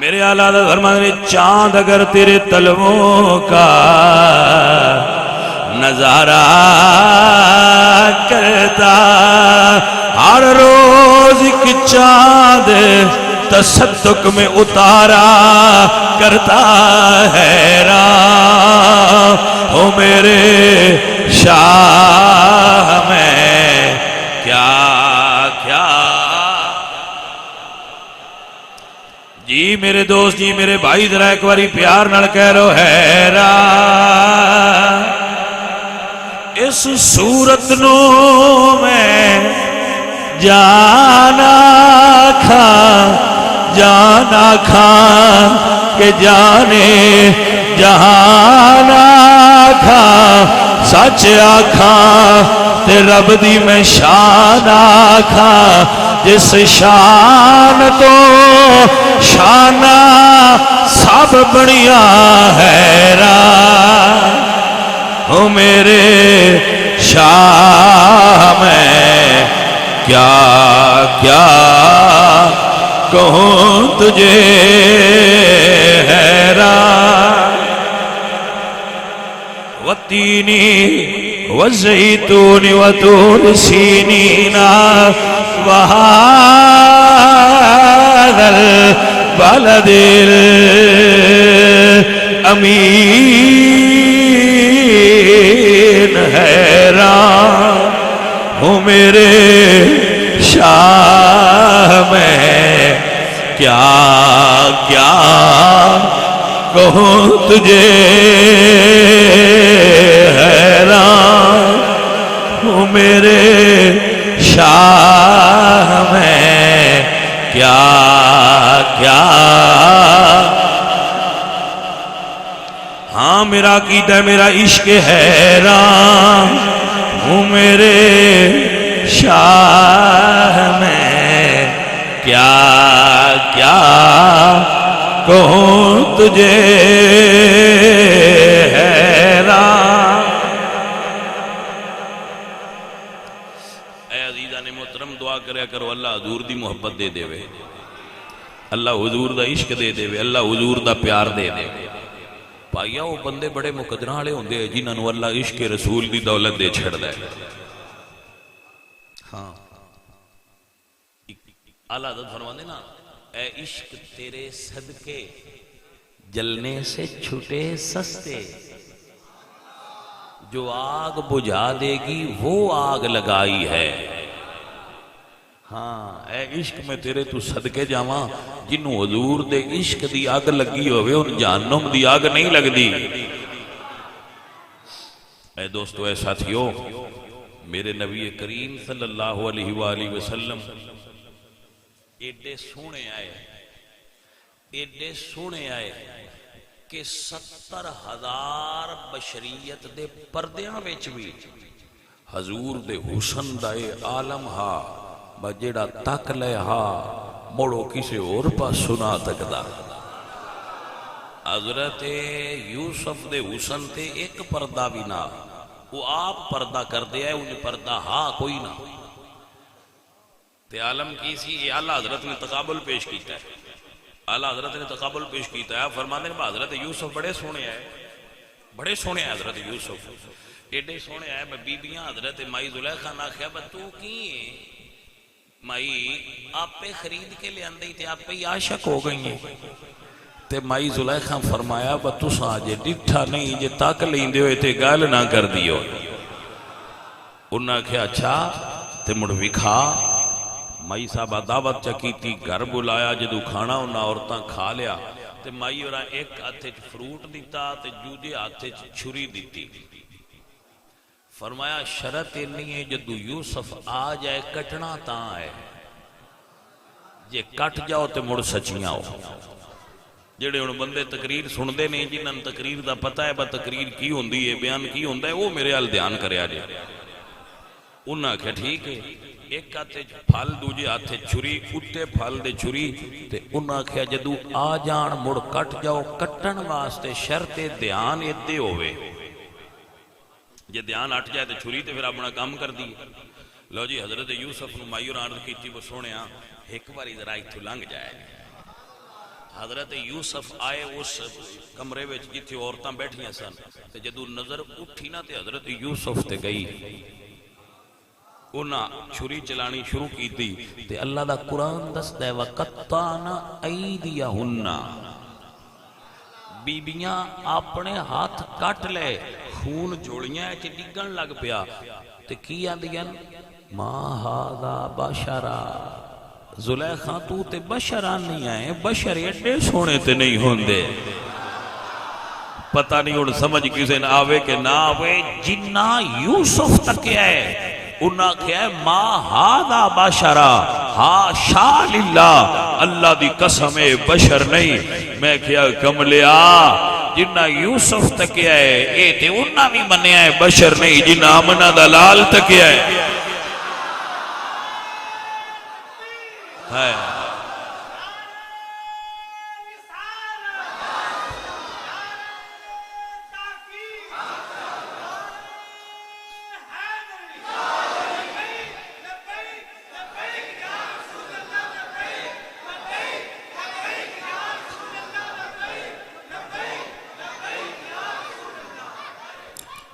میرے اعلیٰ حضرت فرماتے ہیں چاند اگر تیرے تلووں کا نظارہ کرتا ہر روز ایک چاند تصدق میں اتارا کرتا حیران ہو میرے شاہ میں کیا کیا. جی میرے دوست جی میرے بھائی ذرا ایک باری پیار نال کہہ لو حیران اس صورت نو میں جانا کھان کہ جانے جہان آکھاں سچ آکھاں تے رب دی میں شان آکھاں جس شان تو شانہ سب بڑیا حیران ہو میرے شاہ میں کیا کیا کہوں تجھے حیران والتینی والزیتون وطور سینین وہذا البلد الامین حیران ہوں میرے شاہ میں کیا کیا کہوں تجھے حیران ہوں میرے شاہ میں کیا کیا ہاں میرا عقیدہ میرا عشق حیران ہوں میرے شاہ میں کیا کیا کہوں تجھے حیران۔ اے عزیزان محترم دعا کریا کرو اللہ حضور دی محبت دے دے وے، اللہ حضور دا عشق دے دے وے، اللہ حضور دا پیار دے دے وے۔ پائیا وہ بندے بڑے مقدراں والے ہوندے ہیں جنہاں نوں اللہ عشق رسول دی دولت دے چھڑدا ہے۔ ہاں اعلیٰ حضرت فرماندے نا اے عشق تیرے صدقے جلنے سے چھٹے سستے، جو آگ بجھا دے گی وہ آگ لگائی ہے۔ ہاں اے عشق میں تیرے تو صدقے جاواں جنہوں حضور دے عشق دی آگ لگی ہوئے ان جہنم دی آگ نہیں لگ دی۔ اے دوستو اے ساتھیو، میرے نبی کریم صلی اللہ علیہ وآلہ وسلم ایڈے سونے آئے کہ 70,000 بشریت دے پردیاں ویچ بھی حضور دے حسن دائے عالم ہا بجیڑا تک لے ہا موڑو کسے اور پاس سنا تکدا۔ حضرت یوسف دے حسن تے ایک پردہ بھی نہ، وہ آپ پردہ کر دیا ہے، انہیں پردہ ہاں کوئی نہ تے عالم کیسی یہ اعلیٰ حضرت نے تقابل پیش کیتا ہے۔ اعلیٰ حضرت نے تقابل پیش کیتا ہے، فرمانے نے حضرت یوسف بڑے سونے آئے، بڑے سونے آئے حضرت یوسف ایڈے سونے آئے۔ میں بیبیاں حضرت مائی زلیخا نہ کہا تو کی مائی آپ پہ خرید کے لے اندھی تھے، آپ پہ ہی عاشق ہو گئی ہیں تے مائی زلیخا فرمایا بتوسا آجے ڈٹھا نہیں جے تاک لیں دے ہوئے تے گال نہ کر دیو۔ انہاں کہا اچھا تے مڑ وکھا۔ مائی صاحبہ دعوت چکی تھی، گھر بلایا جدو کھانا انہاں عورتاں کھا لیا تے مائی اور ایک ہاتھے فروٹ دیتا تے جودے ہاتھے چھری دیتی۔ فرمایا شرط نہیں ہے جدو یوسف آ جائے کٹنا تاں ہے، جے کٹ جاؤ تے مڑ سچیاں ہو۔ جڑے ان بندے تقریر سن دے نہیں جنہاں تقریر دا پتہ ہے با تقریر کی ہوندی ہے بیان کی ہوندہ ہے وہ میرے حال دھیان کرے آجے۔ انہاں کہا ٹھیک ہے، ایک ہاتھے پھل دوجے ہاتھے چھری اتے پھل دے چھری تے انہاں کہا جدو آ جان مڑ کٹ جاؤ، کٹن واسطے شرط دھیان ادھے ہوئے، جے دھیان ہٹ جائے تے چھری تے پھر اپنا کام کر دی۔ لو جی حضرت یوسف نو مائیور عرض کی تھی وہ سونے ہاں ایک باری ذرا ایتھوں لنگ جائے۔ حضرت یوسف آئے اس کمرے وچ جتھے عورتاں بیٹھیاں سن تے جدو نظر اٹھی نہ تے حضرت یوسف تے گئی، انہاں چھری چلانی شروع کی تھی تے اللہ دا قرآن دس دے وَقَطَّعْنَ أَيْدِيَهُنَّ، بیبیاں اپنے ہاتھ کٹ لے، خون جوڑیاں چ ڈگن لگ پیا تے کی آندیاں مَا هَذَا بَشَرًا، زلیخا تو تے بشران نہیں آئے، بشر ایڈے سونے تے نہیں ہوندے۔ پتہ نہیں ان سمجھ کسے نہ آوے کہ نہ آوے، جنہ یوسف تک آئے انہاں کہا ما ہادا بشرا حاشا للہ، اللہ دی قسم بشر نہیں۔ میں کہا کملیا جنہ یوسف تک آئے اے تے انہاں بھی منیا ہے بشر نہیں، جنہ آمنہ دلال تک آئے ہے۔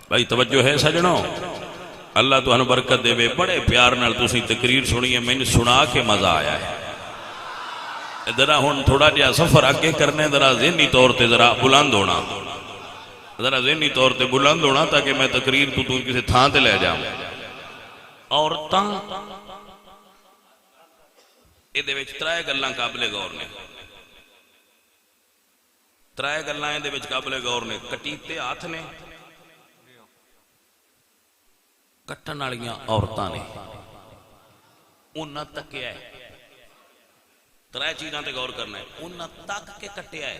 بھائی توجہ ہے سجنوں، اللہ تمہیں برکت دے، بڑے پیار نال تسی تقریر سنی ہے، میں نے سنا کے مزہ آیا ہے۔ ذرا ہن تھوڑا جہا سفر اگے کرنے، ذرا ذہنی طور تے ذرا بلند ہونا، ذرا ذہنی طور تے بلند ہونا تاکہ میں تقریر تو کسی تھان تے لے جاؤں۔ عورتاں یہ وچ ترائے گلاں قابل غور نے، ترائے گلاں یہ وچ قابل غور نے۔ کٹیتے ہاتھ نے، کٹن والیاں عورتاں نے، انہاں تکیا ہے، ترائے چیزاں تے غور کرنا ہے، انہاں تک کے کٹیا ہے،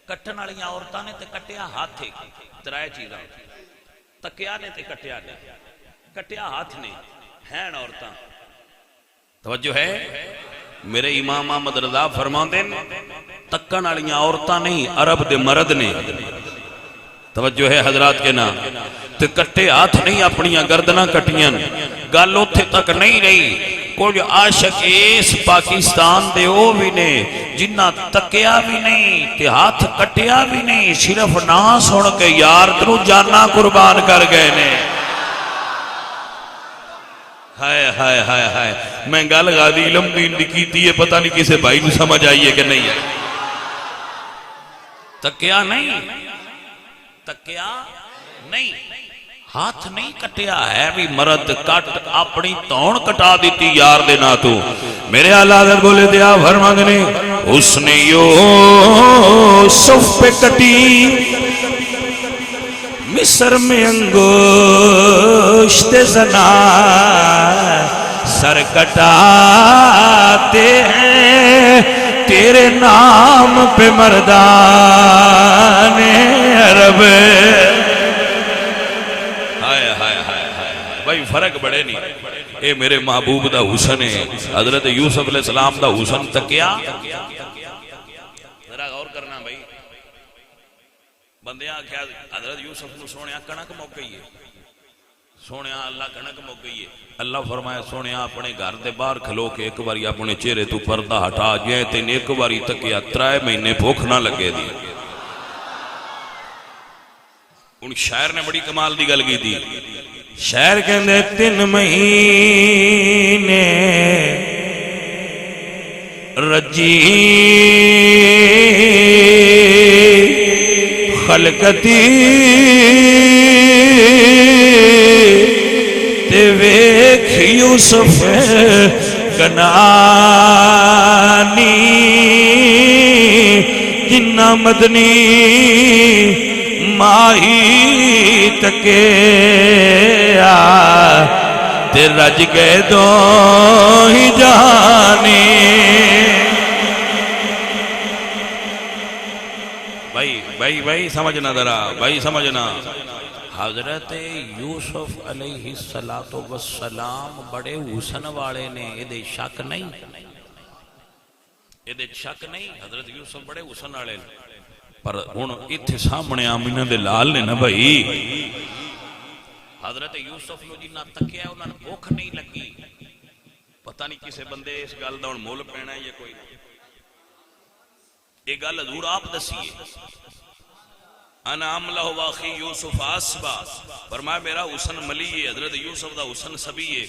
کٹن والیاں عورتاں نے تے کٹیا ہاتھ ہے، ترائے چیزاں تکیا نے تے کٹیا نے، کٹیا ہاتھ نے، ہیں عورتاں۔ توجہ ہے، میرے امام احمد رضا فرماندے تکن والیاں عورتاں نہیں، عرب دے مرد نے۔ توجہ ہے حضرات کے نام، تے کٹے ہاتھ نہیں، اپنیاں گردناں کٹیاں، گل اوتھے تک نہیں رہی۔ کچھ عاشق اس پاکستان دے او بھی نے جنہ تکیا بھی نہیں تے ہاتھ کٹیا بھی نہیں، صرف نا سن کے یار تنو جانا قربان کر گئے نے۔ ہائے ہائے ہائے ہائے، میں گل غازی علم دین دی کیتی ہے، پتہ نہیں کسے بھائی نو سمجھ آئی ہے کہ نہیں ہے۔ تکیا نہیں، تکیا نہیں، ہاتھ نہیں کٹیا ہے بھی مرد، کٹ اپنی تون کٹا دیتی یار دے نا تو۔ میرے آلہ حضرت بولے دیا فرماندے نے، اس نے یوسف پہ کٹی مصر میں انگشت زنا، سر کٹاتے ہیں تیرے نام پہ مردان عرب۔ بھائی فرق بڑے نہیں، اے میرے محبوب دا حسن ہے، حضرت یوسف علیہ السلام دا حسن تکیا۔ ذرا غور کرنا بھائی، بندیاں کیا حضرت یوسف نو سونیا کنک موک گئی ہے، سونیا اللہ کنک موک گئی ہے۔ اللہ فرمایا سونیا اپنے گھر دے باہر کھلو کے ایک باری اپنے چہرے تو پردہ ہٹا جائے تین ایک باری تکیا، 3 مہینے بھوک نہ لگے دی۔ ان شاعر نے بڑی کمال دی گل کی تھی، شاعر کہندے 3 مہینے رجی خلقتی تے ویکھ یوسف کنانی، جنہ مدنی ماہی تکے تے رج گئے دو ہی جانی۔ بھائی سمجھنا ذرا، بھائی سمجھنا، حضرت یوسف علیہ السلام بڑے حسن والے نے، یہ شک نہیں، یہ شک نہیں، حضرت یوسف بڑے حسن والے نے۔ پر ہن اتھے سامنے آمینہ دے لال نے نا بھائی، حضرت یوسف نو جنہ تکیا انہوں نے بھوک نہیں لگی۔ پتہ نہیں کسے بندے اس گل دا ہن مول پینا ہے یا کوئی، یہ گل حضور آپ دسیے۔ انا عملہ واخی یوسف آسبا، فرمایا میرا حسن ملی ہے، حضرت یوسف دا حسن سبی ہے۔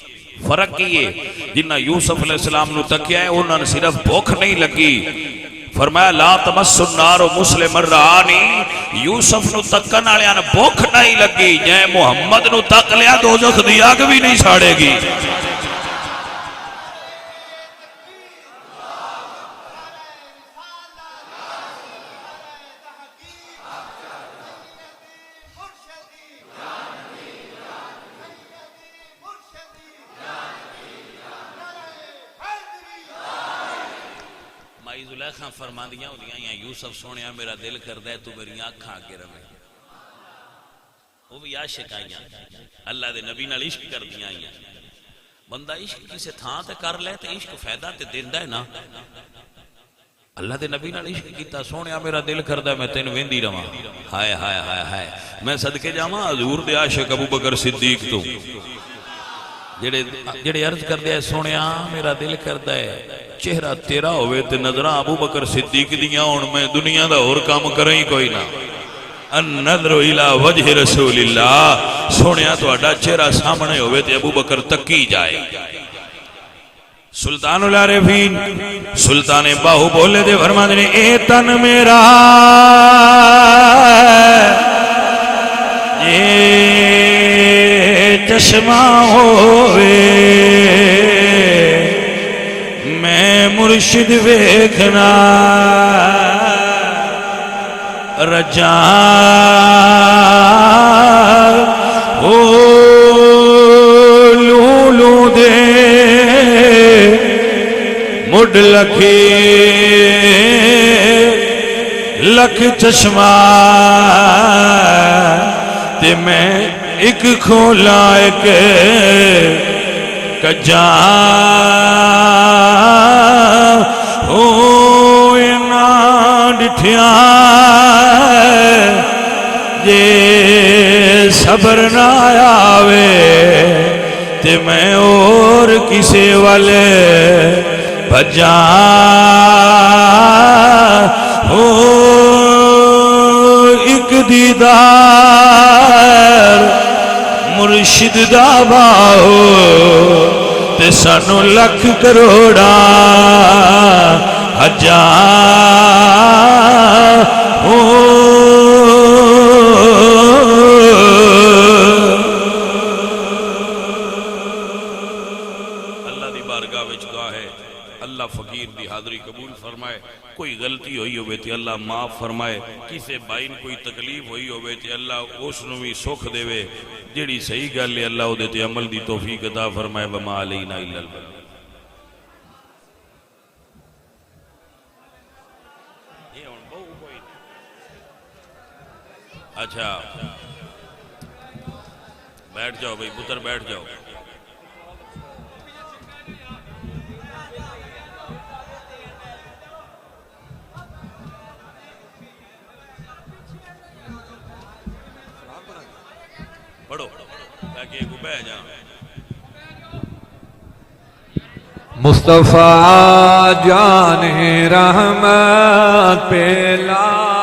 فرق کی ہے، جنہ یوسف علیہ السلام نو تکیا ہے انہوں نے صرف بھوک نہیں لگی۔ فرمایا لا تمس النار مسلم الرانی، یوسف نو تکن والے نے بھوک نہیں لگی، جے محمد نو تک لیا دوزخ دی آگ بھی نہیں ساڑے گی۔ زلیخا فرماندیاں ہوندیاں ہیں یوسف سونیا میرا دل کردہ ہے تو میری آنکھاں آگے رہے، وہ بھی عاشق آئیاں اللہ دے نبی نال عشق کر دیاں آئیاں۔ بندہ عشق کسے تھاں تے کر لے تے عشق فائدہ تے دیندہ ہے نا۔ اللہ دے نبی نال عشق کیتا، سونیا میرا دل کردہ ہے میں تین ویندی رہاں۔ ہائے ہائے ہائے ہائے، میں صدقے جاواں حضور دے عاشق ابو بکر صدیق تو جڑے عرض کر دیا سونیا میرا دل کردہ ہے چہرہ تیرا ہوئے تے نظرہ ابو بکر صدیق دیاں ہون میں دنیا دا اور کام کریں کوئی نہ۔ النظر الى وجہ رسول اللہ سونیا تو اڈا چہرہ سامنے ہوئے تے ابو بکر تکی جائے سلطان العارفین سلطان باہو بولے دے فرما دے اے تن میرا یہ چشمہ ہوئے میں مرشد ویکھنا رجا او لولو دے مڈ لکھی لکھ چشمہ تے میں ایک کھولا ایک کجا ڈٹھیا جے صبر نہ آوے تے میں اور کسے والے بھجا ایک دیدار مرشد دا باہو تے سانو لکھ کروڑا ہجا اللہ دی بارگاہ وچ دعا ہے اللہ فقیر دی حاضری قبول فرمائے کوئی غلطی ہوئی ہوئے تے اللہ معاف فرمائے کسے بائن کوئی تکلیف ہوئی ہوئے تے اللہ اس نو بھی سکھ دے وے جیڑی صحیح گل ہے اللہ او دے تے عمل دی توفیق عطا فرمائے وما علینا الا البلاغ اچھا بیٹھ جاؤ بھئی پتر بیٹھ جاؤ پڑھو تاکہ ایک بہ جاؤ مصطفیٰ جان رحمت پہ لا